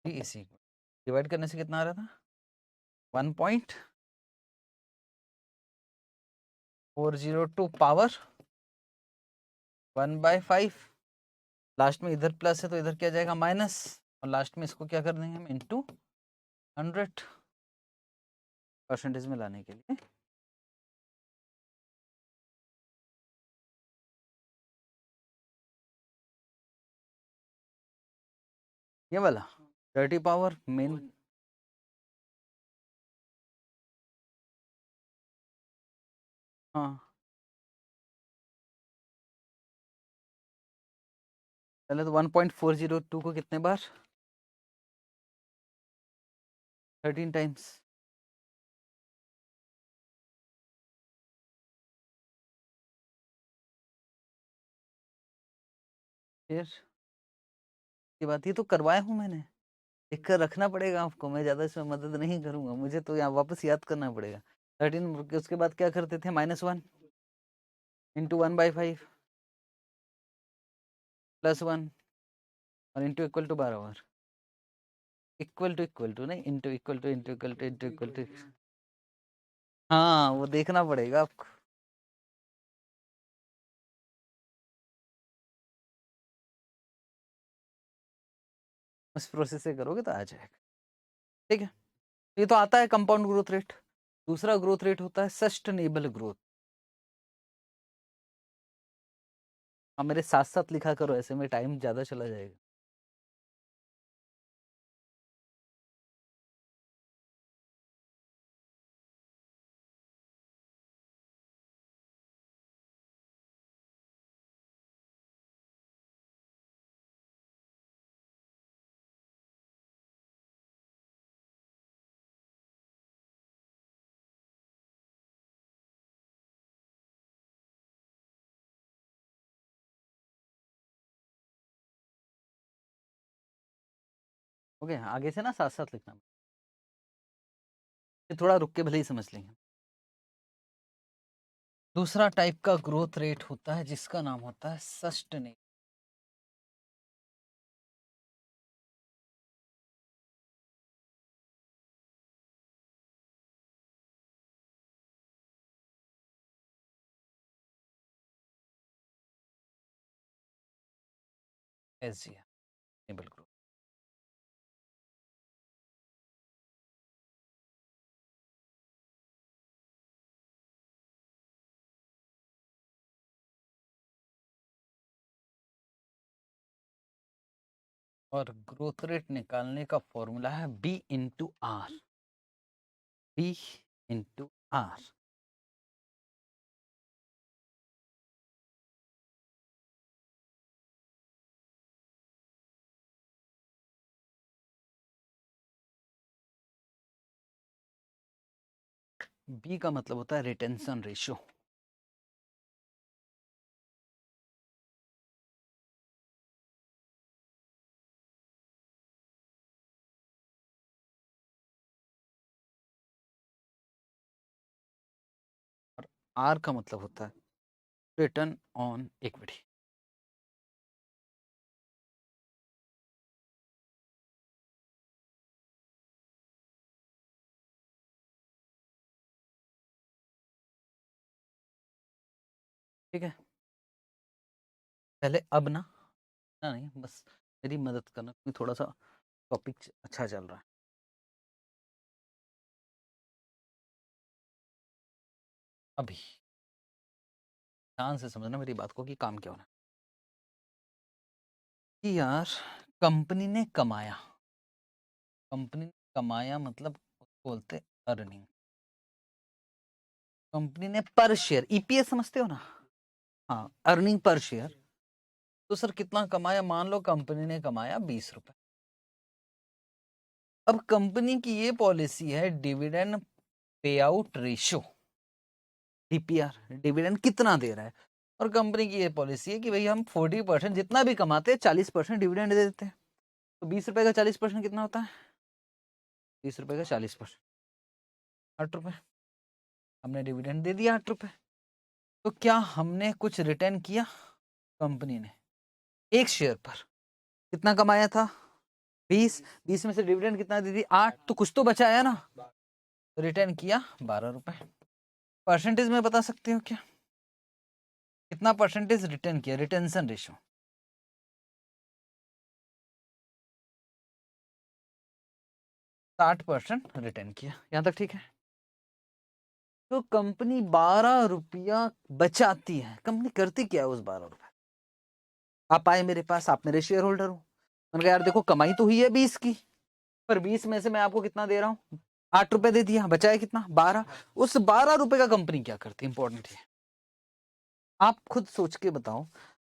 इसी डिवाइड करने से कितना आ रहा था 1.402 पावर 1/5। लास्ट में इधर प्लस है तो इधर क्या जाएगा माइनस, और लास्ट में इसको क्या कर देंगे हम इंटू 100 परसेंटेज में लाने के लिए। ये वाला डर्टी पावर मेन, हाँ पहले तो 1.402 को कितने बार 13 टाइम्स, फिर ये बात ये तो करवाया हूँ मैंने, लिख कर रखना पड़ेगा आपको, मैं ज़्यादा इसमें मदद नहीं करूंगा, मुझे तो यहाँ वापस याद करना पड़ेगा। 13 उसके बाद क्या करते थे -1 इंटू 1/5 +1 और इंटू इक्वल टू 12 बार, इक्वल टू नहीं into equal to into equal to into equal to, हाँ वो देखना पड़ेगा आपको। उस प्रोसेस से करोगे तो आ जाएगा, ठीक है। ये तो आता है कंपाउंड ग्रोथ रेट। दूसरा ग्रोथ रेट होता है सस्टेनेबल ग्रोथ। हाँ मेरे साथ साथ लिखा करो, ऐसे में टाइम ज्यादा चला जाएगा। ओके आगे से ना साथ साथ लिखना, थोड़ा रुक के भले ही समझ लेंगे। दूसरा टाइप का ग्रोथ रेट होता है जिसका नाम होता है सस्टेनेबल। Sustainable growth. और ग्रोथ रेट निकालने का फॉर्मूला है B/R, B/R। बी का मतलब होता है रिटेंशन रेशियो। और आर का मतलब होता है रिटर्न ऑन इक्विटी। ठीक है, पहले अब ना नहीं बस मेरी मदद करना क्योंकि थोड़ा सा टॉपिक अच्छा चल रहा है। अभी ध्यान से समझना मेरी बात को कि काम क्या होना कि यार कंपनी ने कमाया, कंपनी ने कमाया मतलब उसको बोलते अर्निंग। कंपनी ने पर शेयर ईपीएस समझते हो ना, हाँ अर्निंग पर शेयर। तो सर कितना कमाया, मान लो कंपनी ने कमाया 20 रुपए। अब कंपनी की ये पॉलिसी है dividend pay out ratio, DPR, dividend कितना दे रहा है। और कंपनी की ये पॉलिसी है कि भाई हम 40% जितना भी कमाते हैं 40% डिविडेंड दे देते हैं। तो 20 रुपए का 40% कितना होता है, 20 रुपए का 40% 8 रुपए। हमने डिविडेंड दे दिया 8 रुपए, तो क्या हमने कुछ रिटर्न किया? कंपनी ने एक शेयर पर कितना कमाया था? 20, 20 में से डिविडेंड कितना दी थी? 8, तो कुछ तो बचाया ना, तो रिटर्न किया 12 रुपए। परसेंटेज में बता सकते हो क्या कितना परसेंटेज रिटर्न किया? रिटेंशन रेशो 60% रिटर्न किया, यहां तक ठीक है। तो कंपनी 12 रुपया बचाती है। कंपनी करती क्या है उस 12 रुपए? आप आए मेरे पास, आप मेरे शेयर होल्डर हो, मैंने कहा यार देखो कमाई तो हुई है 20 की, पर 20 में से मैं आपको कितना दे रहा हूँ? 8 रुपए दे दिया, बचाया कितना? 12। उस 12 रुपए का कंपनी क्या करती है? इंपॉर्टेंट है, आप खुद सोच के बताओ।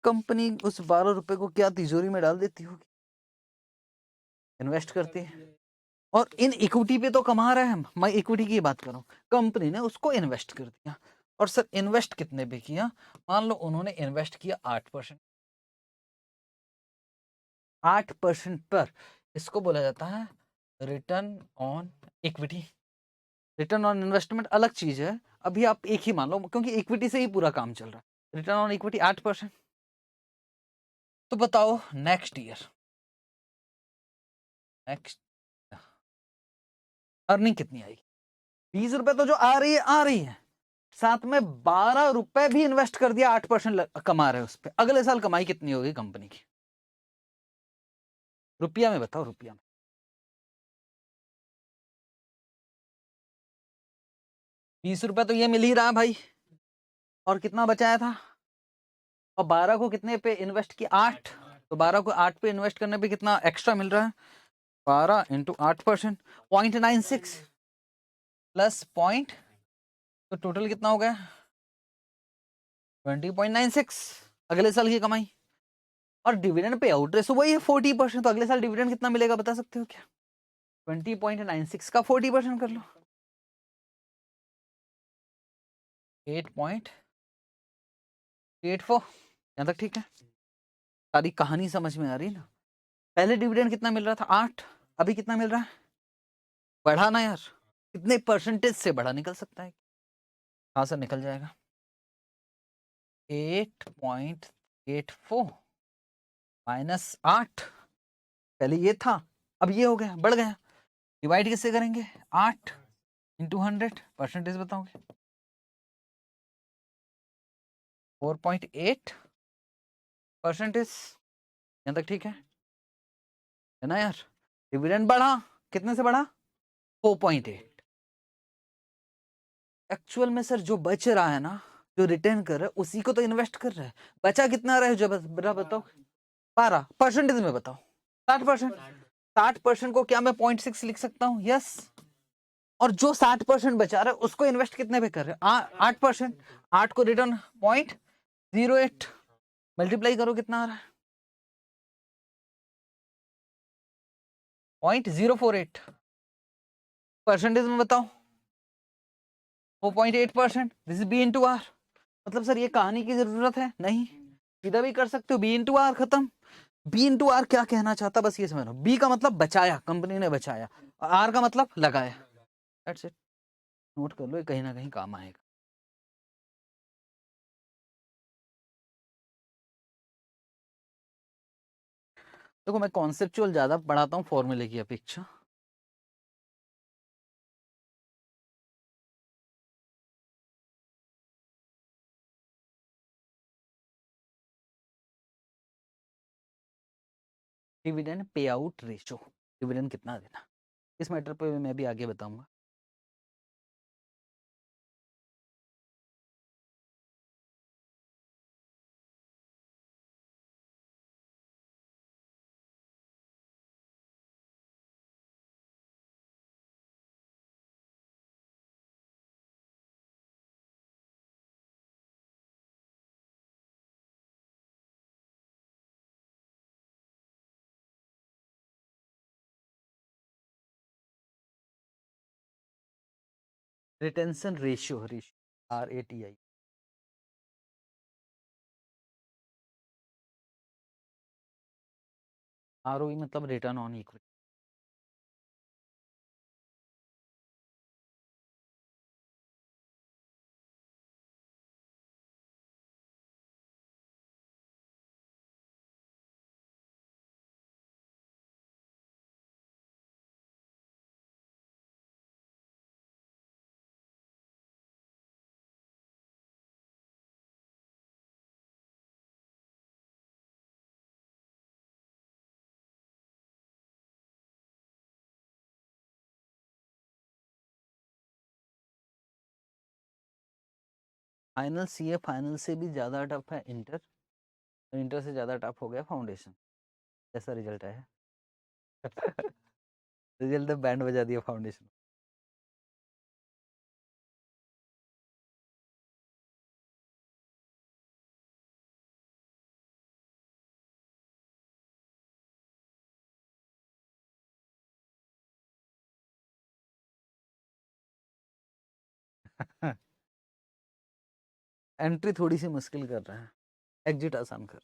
कंपनी उस 12 रुपए को क्या तिजोरी में डाल देती होगी? इन्वेस्ट करती है। और इन इक्विटी पे तो कमा रहे हैं हम, मैं इक्विटी की बात कर रहा हूँ। कंपनी ने उसको इन्वेस्ट कर दिया, और सर इन्वेस्ट कितने पे किया? मान लो उन्होंने इन्वेस्ट किया 8%। 8% पर इसको बोला जाता है return on equity. Return on investment अलग चीज है, अभी आप एक ही मान लो, क्योंकि इक्विटी से ही पूरा काम चल रहा है। Return on equity 8%। तो बताओ नेक्स्ट ईयर, नेक्स्ट अर्निंग कितनी आएगी? 20 रुपए तो जो आ रही है आ रही है, साथ में 12 रुपए भी इन्वेस्ट कर दिया, 8% कमा रहे हो उस पर। अगले साल कमाई कितनी होगी कंपनी की? रुपया में बताओ, रुपया में। 20 रुपए तो ये मिल ही रहा भाई, और कितना बचाया था? और 12 को कितने पे इन्वेस्ट किया? 8। तो 12 को 8 पे इन्वेस्ट करने पे कितना एक्स्ट्रा मिल रहा है? 12 इंटू 8%, 0.96 प्लस पॉइंट, तो टोटल कितना हो गया? 20.96 अगले साल की कमाई। और डिविडेंड पे आउट रेशो वही है 40%, तो अगले साल डिविडेंड कितना मिलेगा बता सकते हो क्या? 20.96 का 40% कर लो, 8.84। यहां तक ठीक है? सारी कहानी समझ में आ रही है ना? पहले डिविडेंड कितना मिल रहा था? 8। अभी कितना मिल रहा है? बढ़ा ना यार, कितने परसेंटेज से बढ़ा? निकल सकता है? हाँ सर निकल जाएगा। 8.84 माइनस 8, पहले ये था, अब ये हो गया, बढ़ गया। डिवाइड किससे करेंगे? 8 इंटू 100, परसेंटेज बताओगे? 4.8 परसेंटेज। यहां तक ठीक है ना यार? डिविडेंड बढ़ा, कितने से बढ़ा? 4.8। एक्चुअल में सर जो बच रहा है ना, जो रिटर्न कर रहा है, उसी को तो इन्वेस्ट कर रहा है। बचा कितना रहा है जब बताओ? 12 परसेंटेज में बताओ। 60%। 60% को क्या मैं 0.6 लिख सकता हूँ? यस। और जो 60% बचा रहा है उसको इन्वेस्ट कितने पे कर रहे हैं? 8%। 8 को रिटर्न 0.08 मल्टीप्लाई करो, कितना आ रहा है? 0.048। परसेंटेज में बताओ। 4.8%। This is B into R. मतलब सर ये कहानी की जरूरत है नहीं, सीधा भी कर सकते हो, बी इंटू आर खत्म। बी इंटू आर क्या कहना चाहता, बस ये समझ लो। बी का मतलब बचाया, कंपनी ने बचाया, और आर का मतलब लगाया। That's it. नोट कर लो, ये कहीं ना कहीं काम आएगा। देखो मैं कॉन्सेप्चुअल ज्यादा पढ़ाता हूँ फॉर्मूले की अपेक्षा। Dividend pay out ratio, dividend कितना देना, इस मैटर पे मैं भी आगे बताऊंगा। Retention ratio, RATI। ROE मतलब return on equity. Final CA final से भी ज़्यादा टफ है इंटर, इंटर से ज़्यादा टफ हो गया फाउंडेशन। ऐसा रिजल्ट आया। रिजल्ट तो बैंड बजा दिया फाउंडेशन। एंट्री थोड़ी सी मुश्किल कर रहा है, एग्जिट आसान कर।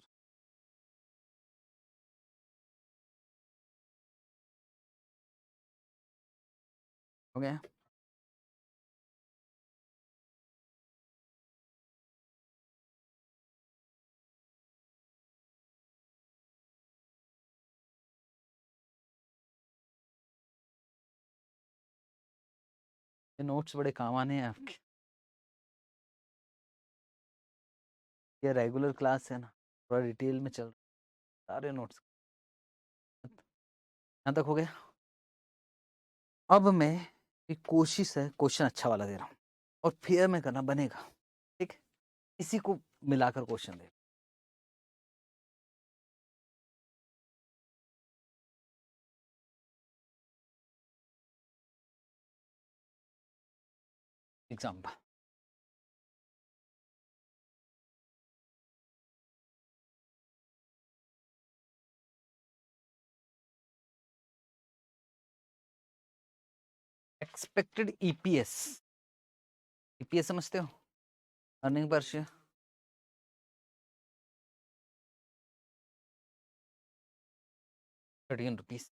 हो गया। ये नोट्स बड़े काम आने हैं आपके। ये रेगुलर क्लास है ना, थोड़ा डिटेल में चल सारे नोट्स। यहाँ तक हो गया। अब मैं एक कोशिश है क्वेश्चन अच्छा वाला दे रहा हूँ और फेयर में करना बनेगा, ठीक है? इसी को मिलाकर क्वेश्चन दे। Example, expected EPS. ईपीएस समझते हो? Earning per share. 13 rupees.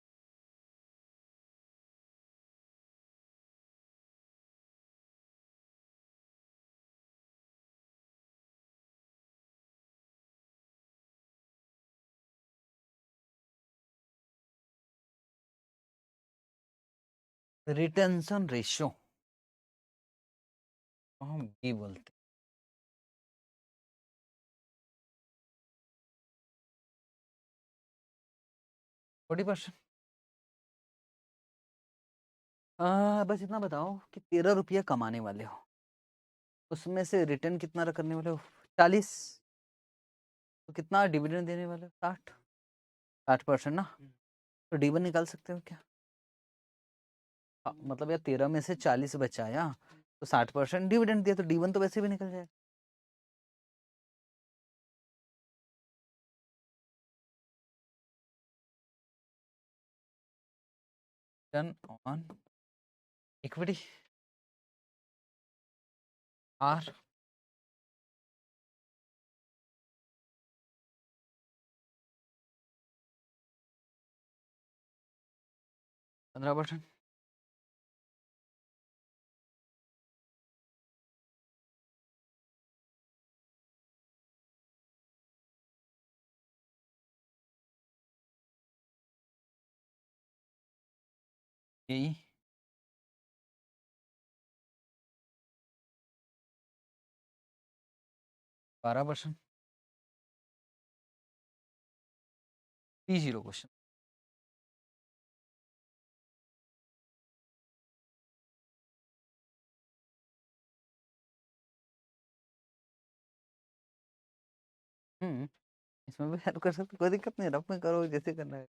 Retention ratio हम ये बोलते 40%। बस इतना बताओ कि 13 रुपया कमाने वाले हो, उसमें से रिटर्न कितना करने वाले हो? 40। तो कितना डिविडेंड देने वाले हो? 60। 60% ना, तो D1 निकाल सकते हो क्या? मतलब यार 13 में से 40 बचाया तो 60% डिविडेंड दिया, तो D1 तो वैसे भी निकल जाएगा। Turn on equity R 15%। यही 12%। T0 question. इसमें भी हेल्प कर सकते, कोई दिक्कत नहीं, रफ में करो जैसे करना है।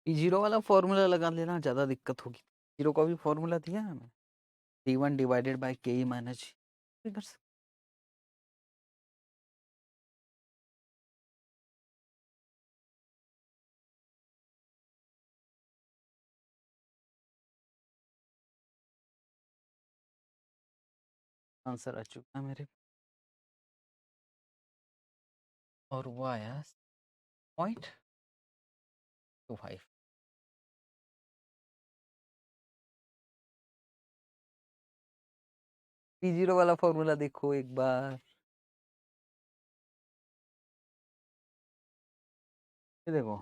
T0 वाला फॉर्मूला लगा लेना, ज़्यादा दिक्कत होगी। जीरो का भी फॉर्मूला दिया है हमें, T1 डिवाइडेड बाई के माइनस जी। आंसर आ चुका है मेरे, और वो आया 0.25। P0 वाला फॉर्मूला देखो एक बार, ये देखो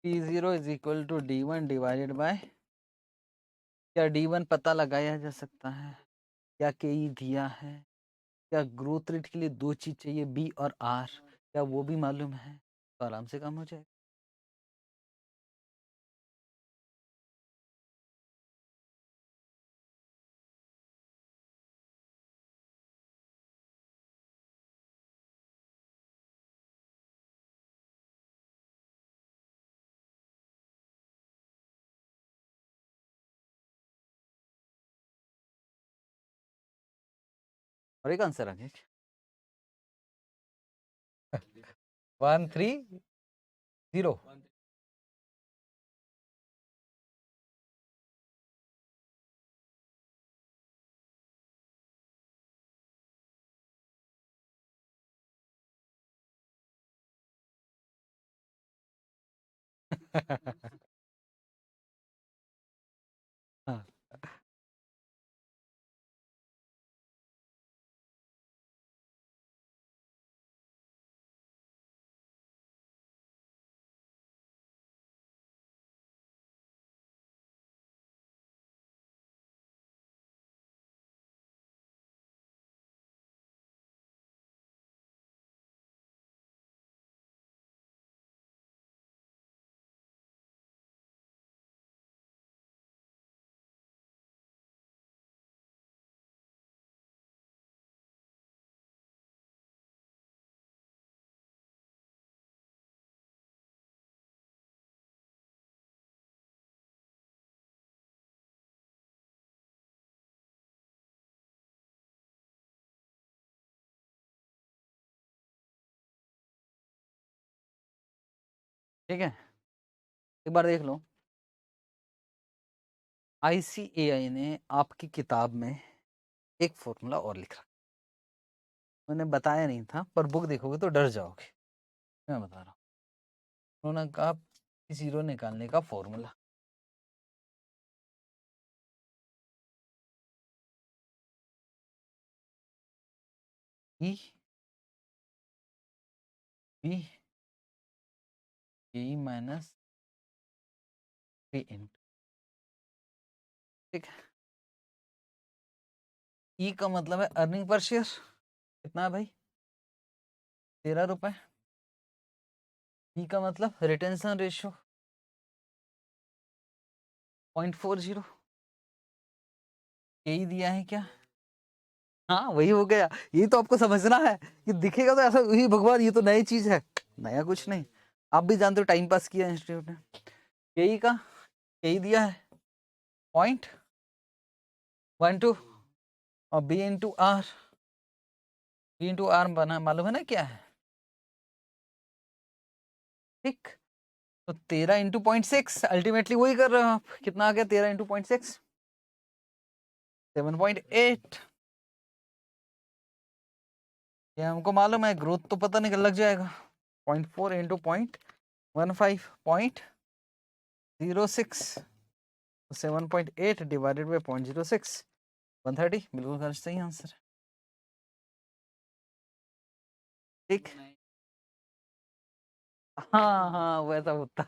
P0 is equal to D1 divided by, क्या D1 पता लगाया जा सकता है, क्या के दिया है, क्या ग्रोथ रेट के लिए दो चीज चाहिए B और R, क्या वो भी मालूम है, तो आराम से काम हो जाएगा। और एक आंसर आ गया 130। हाँ, ठीक है, एक बार देख लो। ICAI ने आपकी किताब में एक फॉर्मूला और लिखा, मैंने बताया नहीं था, पर बुक देखोगे तो डर जाओगे, मैं बता रहा हूँ। उन्होंने कहा P0 निकालने का formula, E B E minus 3 into, ठीक है। E का मतलब है अर्निंग पर शेयर, कितना है भाई, 13 रुपए। E का मतलब रिटेंशन रेशियो 0.40। यही दिया है क्या, हाँ वही हो गया। ये तो आपको समझना है, ये दिखेगा तो ऐसा ही भगवान ये तो नई चीज है, नया कुछ नहीं, आप भी जानते हो, टाइम पास किया इंस्टीट्यूट ने। यही का यही दिया है 0.12, और B इंटू आर बना मालूम है ना क्या है, ठीक। तो 13 इंटू 0.6, अल्टीमेटली वही कर रहे हो आप, कितना आ गया 13 इंटू 0.6, 7.8। ये हमको मालूम है, ग्रोथ तो पता नहीं लग जाएगा, 0.4 इंटू 0.15, 0.06, 7.8 डिवाइडेड बाई 0.06, 130, बिल्कुल सही आंसर, ठीक। हाँ हाँ वैसा होता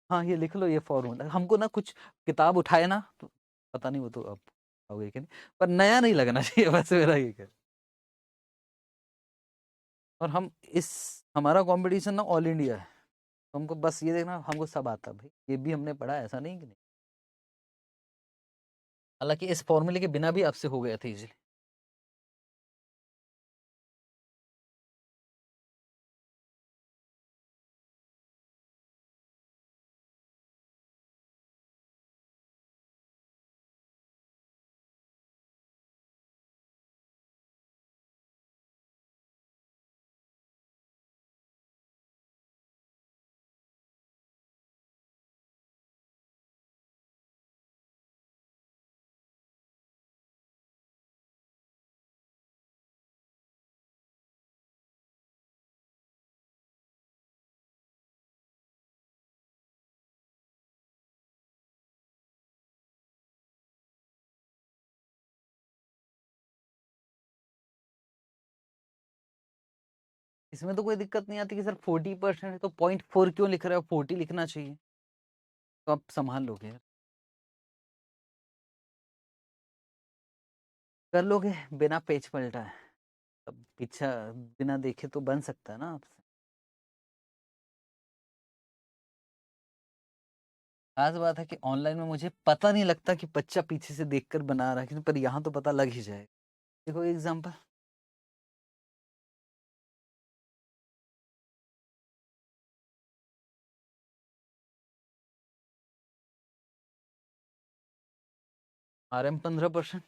हाँ ये लिख लो, ये फॉर्मूला हमको ना कुछ किताब उठाए ना तो पता नहीं, वो तो अब आओगे कि नहीं, पर नया नहीं लगना चाहिए बस मेरा ये कर। और हम इस हमारा कंपटीशन ना ऑल इंडिया है, तो हमको बस ये देखना हमको सब आता भाई, ये भी हमने पढ़ा, ऐसा नहीं कि नहीं। हालांकि इस फॉर्मूले के बिना भी आपसे हो गया था इजीली। इसमें तो कोई दिक्कत नहीं आती कि सर 40% है तो 0.4 क्यों लिख रहे हो, 40 लिखना चाहिए। तो आप संभाल लोगे यार, कर लोगे बिना पेज पलटा है। अब पीछा बिना देखे तो बन सकता है ना आपसे। खास बात है कि ऑनलाइन में मुझे पता नहीं लगता कि बच्चा पीछे से देखकर बना रहा है, पर यहाँ तो पता लग ही जाएगा। देखो एग्जांपल, RM 15%,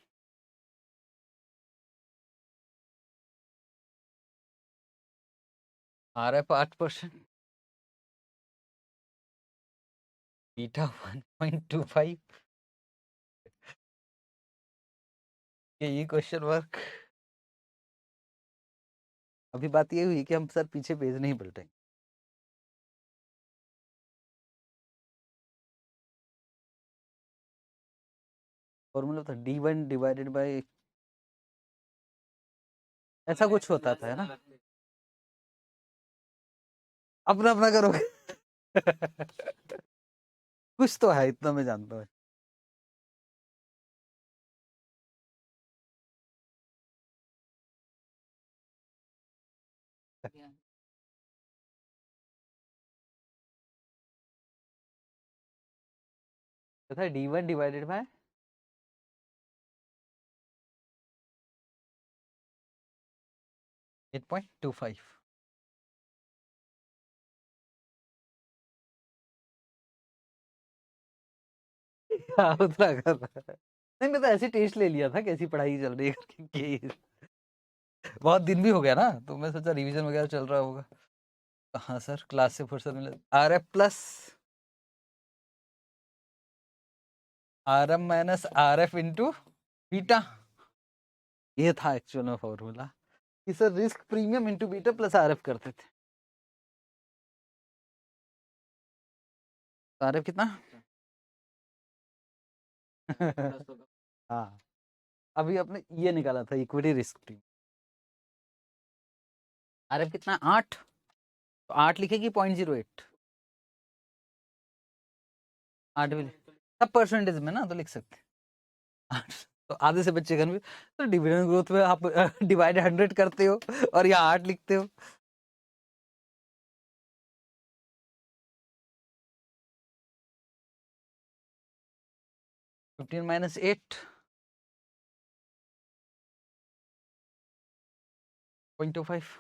RF 8%, बीटा 1.25, ये क्वेश्चन मार्क। अभी बात ये हुई कि हम सर पीछे पेज नहीं पलटेंगे। फॉर्मूला था D1 डिवाइडेड बाय, ऐसा कुछ होता था है ना। अपना अपना करोगे। कुछ तो है, इतना मैं जानता हूँ। था D1 डिवाइडेड बाय 8.25। हाँ, उतना कर रहा है। नहीं, मैं तो ऐसे टेस्ट ले लिया था कैसी पढ़ाई चल रही है करके। बहुत दिन भी हो गया ना, तो मैं सोचा रिवीजन वगैरह चल रहा होगा। हाँ सर, क्लास से फुर्सत मिले। RF plus RM minus RF into beta, ये था एक्चुअल में फॉर्मूला कि sir risk premium into beta plus RF करते थे। तो RF कितना? हाँ, अभी आपने ये निकाला था इक्विटी रिस्क प्रीमियम। RF कितना? 8, तो 8 लिखेगी 0.08, 8 भी सब परसेंटेज में ना तो लिख सकते हैं 8। तो आधे से बच्चे घर में तो डिविडेंड ग्रोथ में आप डिवाइड 100 करते हो और यहाँ 8 लिखते हो। -15 -8 0.25।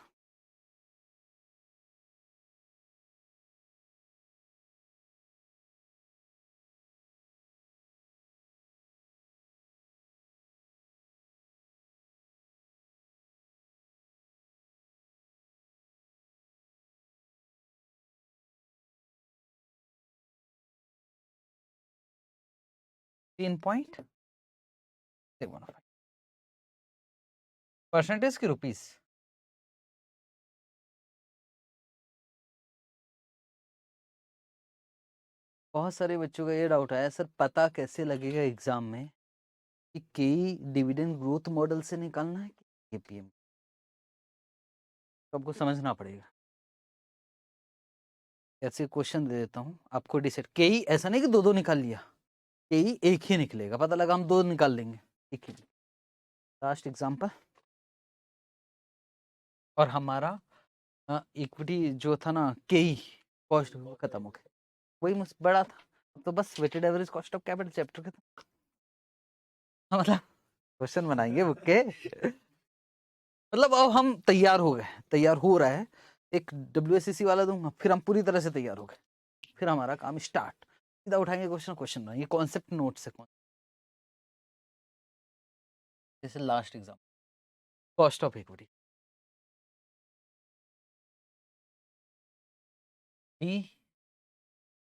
$3.75 परसेंटेज की रुपीस। बहुत सारे बच्चों का ये डाउट आया सर पता कैसे लगेगा एग्जाम में कि केई डिविडेंड ग्रोथ मॉडल से निकालना है कि केपीएम, तो आपको समझना पड़ेगा। ऐसे क्वेश्चन दे देता हूँ आपको डिसाइड, केई ऐसा नहीं कि दो दो निकाल लिया, केई एक ही निकलेगा, पता लगा हम दो निकाल लेंगे, एक ही। लास्ट एग्जाम्पल, और हमारा इक्विटी जो था ना केई कॉस्ट खत्म हो गया, वही मुझसे बड़ा था, तो बस weighted average cost of capital chapter खत्म। मतलब क्वेश्चन बनाएंगे बुक के। मतलब अब हम तैयार हो गए, तैयार हो रहा है, एक WSCC वाला दूंगा, फिर हम पूरी तरह से तैयार हो गए, फिर हमारा काम स्टार्ट, सीधा उठाएंगे क्वेश्चन, क्वेश्चन बनाएंगे, कॉन्सेप्ट नोट से। जैसे last exam, cost of equity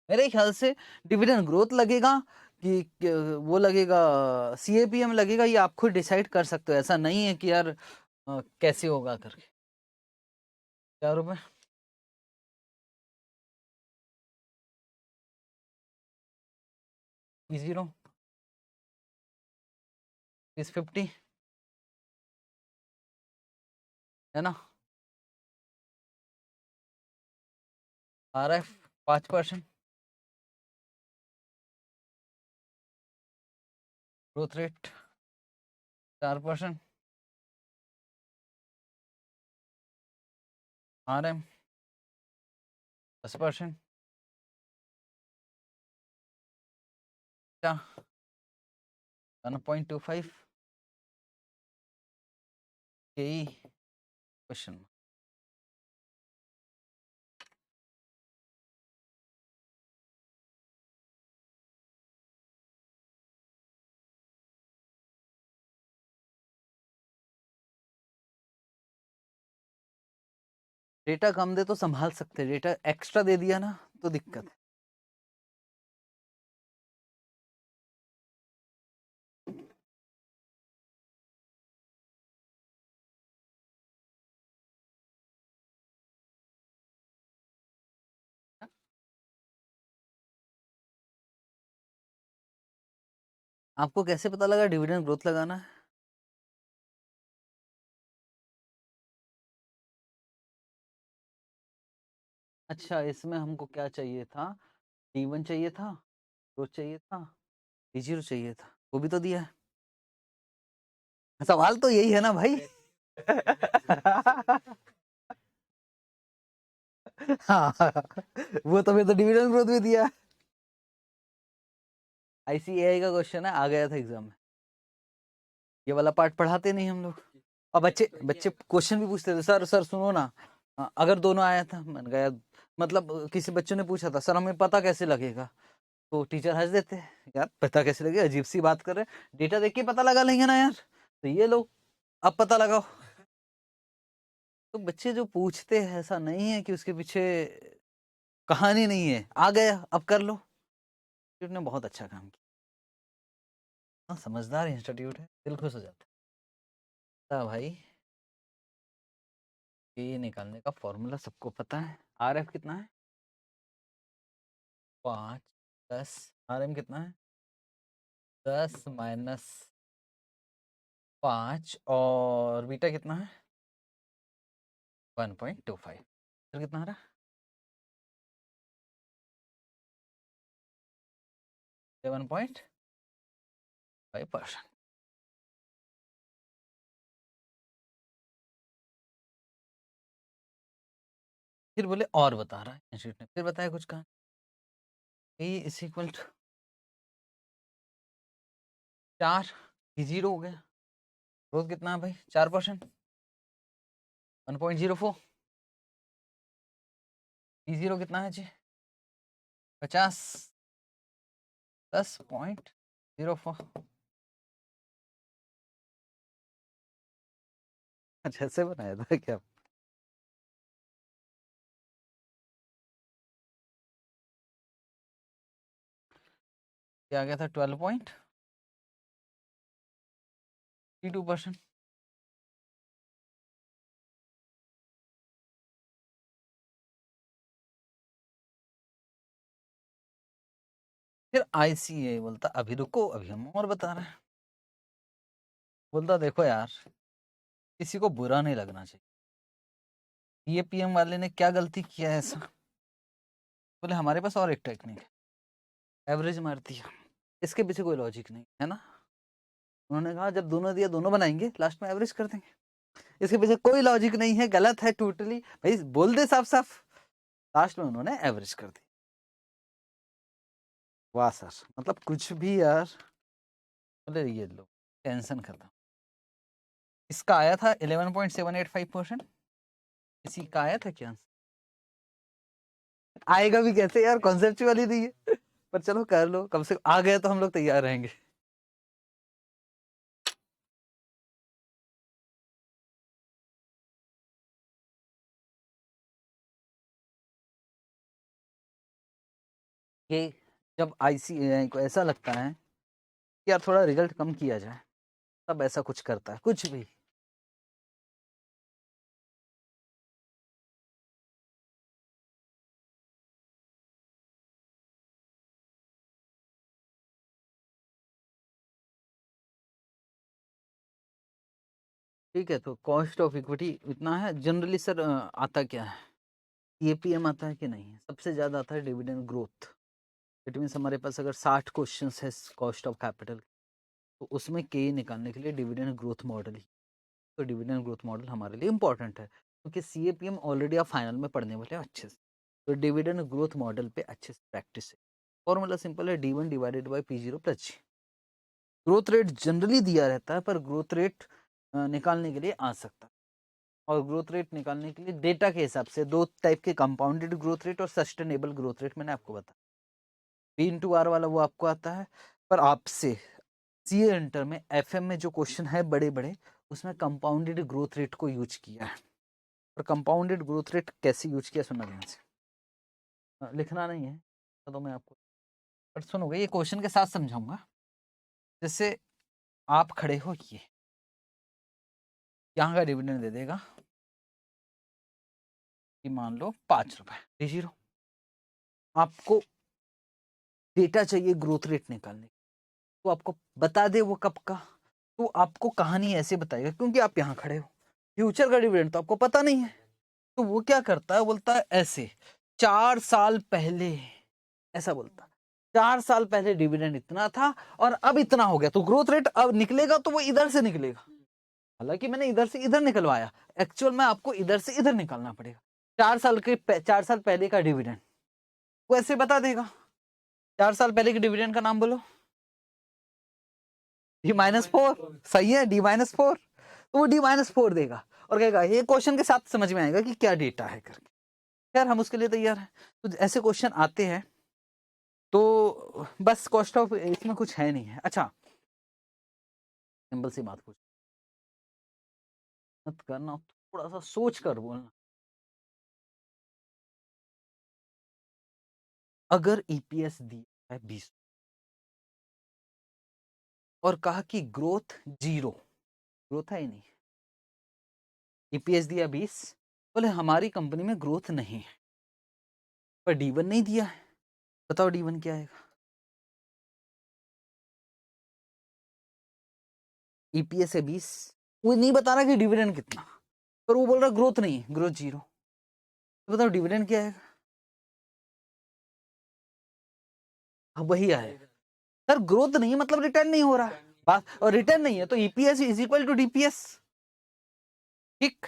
मेरे ख्याल से डिविडेंड ग्रोथ लगेगा कि वो लगेगा, CAPM लगेगा, ये आप खुद डिसाइड कर सकते हो, ऐसा नहीं है कि यार कैसे होगा करके। क्या रुपए? P0 इस 50 है ना, RF 5%, growth rate 4%, RM 10%, 1.25, KE question. Data कम दे तो संभाल सकते, डेटा एक्स्ट्रा दे दिया ना तो दिक्कत है। आपको कैसे पता लगा डिविडेंड ग्रोथ लगाना है? अच्छा, इसमें हमको क्या चाहिए था? D1 चाहिए था, ग्रोथ चाहिए था, D0 चाहिए था, वो भी तो दिया है। सवाल तो यही है ना भाई। हाँ, वो तो मैं तो डिविडेंड ग्रोथ भी दिया है। ICAI का क्वेश्चन है, आ गया था एग्जाम में। ये वाला पार्ट पढ़ाते नहीं हम लोग। और बच्चे बच्चे क्वेश्चन भी पूछते थे, सर सर सुनो ना, अगर दोनों आया था, मैंने कहा मतलब किसी बच्चे ने पूछा था, सर हमें पता कैसे लगेगा? तो टीचर हंस देते, यार पता कैसे लगेगा, अजीब सी बात कर रहे हैं, डेटा देख के पता लगा लेंगे ना यार। तो ये लो, अब पता लगाओ। तो बच्चे जो पूछते हैं, ऐसा नहीं है कि उसके पीछे कहानी नहीं है, आ गया अब कर लो। इंस्टीट्यूट ने बहुत अच्छा काम किया। हाँ, समझदार इंस्टीट्यूट है, दिल खुश हो जाता है भाई। ये निकालने का फॉर्मूला सबको पता है। RF कितना है? 5, 10। RM कितना है? 10 माइनस 5। और बीटा कितना है? 1.25। फिर कितना आ रहा? 7.5%। फिर बोले और बता रहा है इंस्टीट्यूट ने, फिर बताया कुछ कहा, ए इज इक्वल टू 4, D0 हो गया। ग्रोथ कितना है भाई? 4%, 1.04। D0 कितना है जी? 50, 10.04। अच्छा, ऐसे बनाया था क्या? क्या आ गया था? 12.32%। फिर ICAI बोलता अभी रुको, अभी हम और बता रहे हैं। बोलता देखो यार, किसी को बुरा नहीं लगना चाहिए, ये PM वाले ने क्या गलती किया है ऐसा? बोले हमारे पास और एक टेक्निक है, एवरेज मार दिया, इसके पीछे कोई लॉजिक नहीं है ना। उन्होंने कहा जब दोनों दिया दोनों बनाएंगे, लास्ट में एवरेज कर देंगे, इसके पीछे कोई लॉजिक नहीं है, गलत है टोटली भाई, बोल दे साफ साफ। लास्ट में उन्होंने एवरेज कर दी। वाह सर, मतलब कुछ भी यार। बोले ये लो, टेंशन खत्म। इसका आया था 11.785%। इसी का आया था क्या? आएगा भी कैसे यार, कॉन्सेप्चुअल ही नहीं है। पर चलो कर लो, कम से कम आ गया तो हम लोग तैयार रहेंगे। ये जब ICAI को ऐसा लगता है कि यार थोड़ा रिजल्ट कम किया जाए, तब ऐसा कुछ करता है, कुछ भी। ठीक है, तो कॉस्ट ऑफ इक्विटी इतना है जनरली सर। आता क्या है? सीएपीएम आता है कि नहीं? सबसे ज़्यादा आता है डिविडेंड ग्रोथ। इट मीन्स हमारे पास अगर 60 क्वेश्चंस है कॉस्ट ऑफ कैपिटल, तो उसमें के निकालने के लिए डिविडेंड ग्रोथ मॉडल ही, तो डिविडेंड ग्रोथ मॉडल हमारे लिए इंपॉर्टेंट है, क्योंकि सीएपीएम ऑलरेडी आप फाइनल में पढ़ने वाले हो अच्छे से, तो डिविडेंड ग्रोथ मॉडल पे अच्छे से प्रैक्टिस है। फॉर्मूला सिंपल है, D1 divided by P0 plus G। Growth rate generally दिया रहता है, पर ग्रोथ रेट निकालने के लिए आ सकता है, और ग्रोथ रेट निकालने के लिए डेटा के हिसाब से दो टाइप के, कंपाउंडेड ग्रोथ रेट और सस्टेनेबल ग्रोथ रेट, मैंने आपको बताया। P/R वाला वो आपको आता है, पर आपसे सीए इंटर में एफएम में जो क्वेश्चन है बड़े बड़े, उसमें कंपाउंडेड ग्रोथ रेट को यूज किया है। और कंपाउंडेड ग्रोथ रेट कैसे यूज किया, सुनना ध्यान से, लिखना नहीं है तो मैं आपको, पर सुनोगे, ये क्वेश्चन के साथ समझाऊंगा। जैसे आप खड़े हो, ये यहाँ का डिविडेंड दे देगा कि मान लो 5 रुपए D0। आपको डेटा चाहिए ग्रोथ रेट निकालने, तो आपको बता दे वो कब का, तो आपको कहानी ऐसे बताएगा, क्योंकि आप यहाँ खड़े हो, फ्यूचर का डिविडेंड तो आपको पता नहीं है, तो वो क्या करता है, बोलता है ऐसे 4 साल पहले, ऐसा बोलता है 4 साल पहले डिविडेंड इतना था और अब इतना हो गया, तो ग्रोथ रेट अब निकलेगा तो वो इधर से निकलेगा। हालांकि मैंने इधर से इधर निकलवाया, एक्चुअल में आपको इधर से इधर निकालना पड़ेगा। 4 साल पहले का डिविडेंड वो ऐसे बता देगा। 4 साल पहले के डिविडेंड का नाम बोलो, D-4, सही है, D-4, तो वो D-4 देगा और कहेगा, ये क्वेश्चन के साथ समझ में आएगा कि क्या डेटा है करके। यार हम उसके लिए तैयार हैं, तो ऐसे क्वेश्चन आते हैं, तो बस कॉस्ट ऑफ, इसमें कुछ है नहीं है। अच्छा, सिंपल सी बात पूछ मत करना, थोड़ा सा सोच कर बोलना। अगर ईपीएस दिया है 20 और कहा कि ग्रोथ 0, ग्रोथ है ही नहीं, ईपीएस दिया 20, बोले हमारी कंपनी में ग्रोथ नहीं है, पर D1 नहीं दिया है, बताओ D1 क्या आएगा? ईपीएस है 20, वो नहीं बता रहा कि डिविडेंड कितना, पर वो बोल रहा ग्रोथ नहीं है, ग्रोथ 0, तो बताओ डिविडेंड क्या आएगा? अब वही आएगा, सर ग्रोथ नहीं है मतलब रिटर्न नहीं हो रहा है, बात, और रिटर्न नहीं है तो EPS is equal to DPS. ठीक,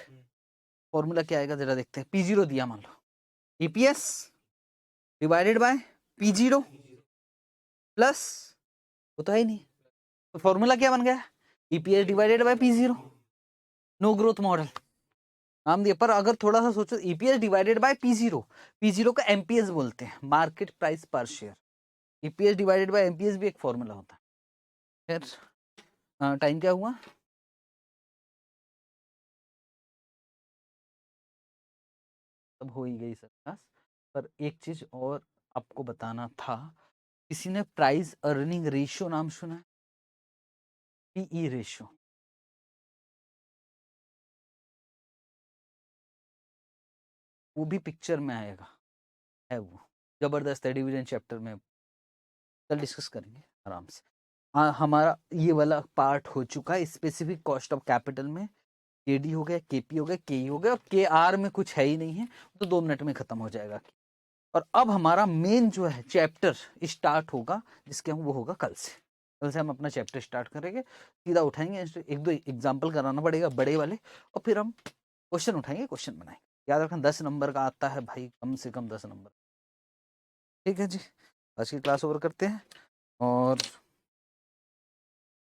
फॉर्मूला क्या आएगा जरा देखते हैं। P0 दिया, मान लो EPS divided by P0 plus, वो तो है ही नहीं, तो फॉर्मूला क्या बन गया, EPS divided by P0। No growth model नाम दिया, पर अगर थोड़ा सा सोचो, EPS divided by P0, P0 का एमपीएस बोलते हैं, मार्केट प्राइस पर share. EPS divided bye MPS भी एक फॉर्मूला होता है। फिर टाइम क्या हुआ, अब हो ही गई सर क्लास, पर एक चीज और आपको बताना था। किसी ने प्राइस अर्निंग रेशियो नाम सुना है? पीई रेशियो, वो भी पिक्चर में आएगा, है वो जबरदस्त है, डिवीजन चैप्टर में कल डिस्कस करेंगे आराम से। हमारा ये वाला पार्ट हो चुका है स्पेसिफिक कॉस्ट ऑफ कैपिटल में। केडी हो गया, केपी हो गया, केई हो गया, और के आर में कुछ है ही नहीं है, तो 2 मिनट में खत्म हो जाएगा। और अब हमारा मेन जो है चैप्टर स्टार्ट होगा, जिसके हम वो होगा कल से। कल से हम अपना चैप्टर स्टार्ट करेंगे, सीधा उठाएंगे, एक दो एग्जाम्पल कराना पड़ेगा बड़े वाले, और फिर हम क्वेश्चन उठाएंगे, क्वेश्चन बनाएंगे। याद रखना 10 नंबर का आता है भाई, कम से कम 10 नंबर। ठीक है जी, आज की क्लास ओवर करते हैं, और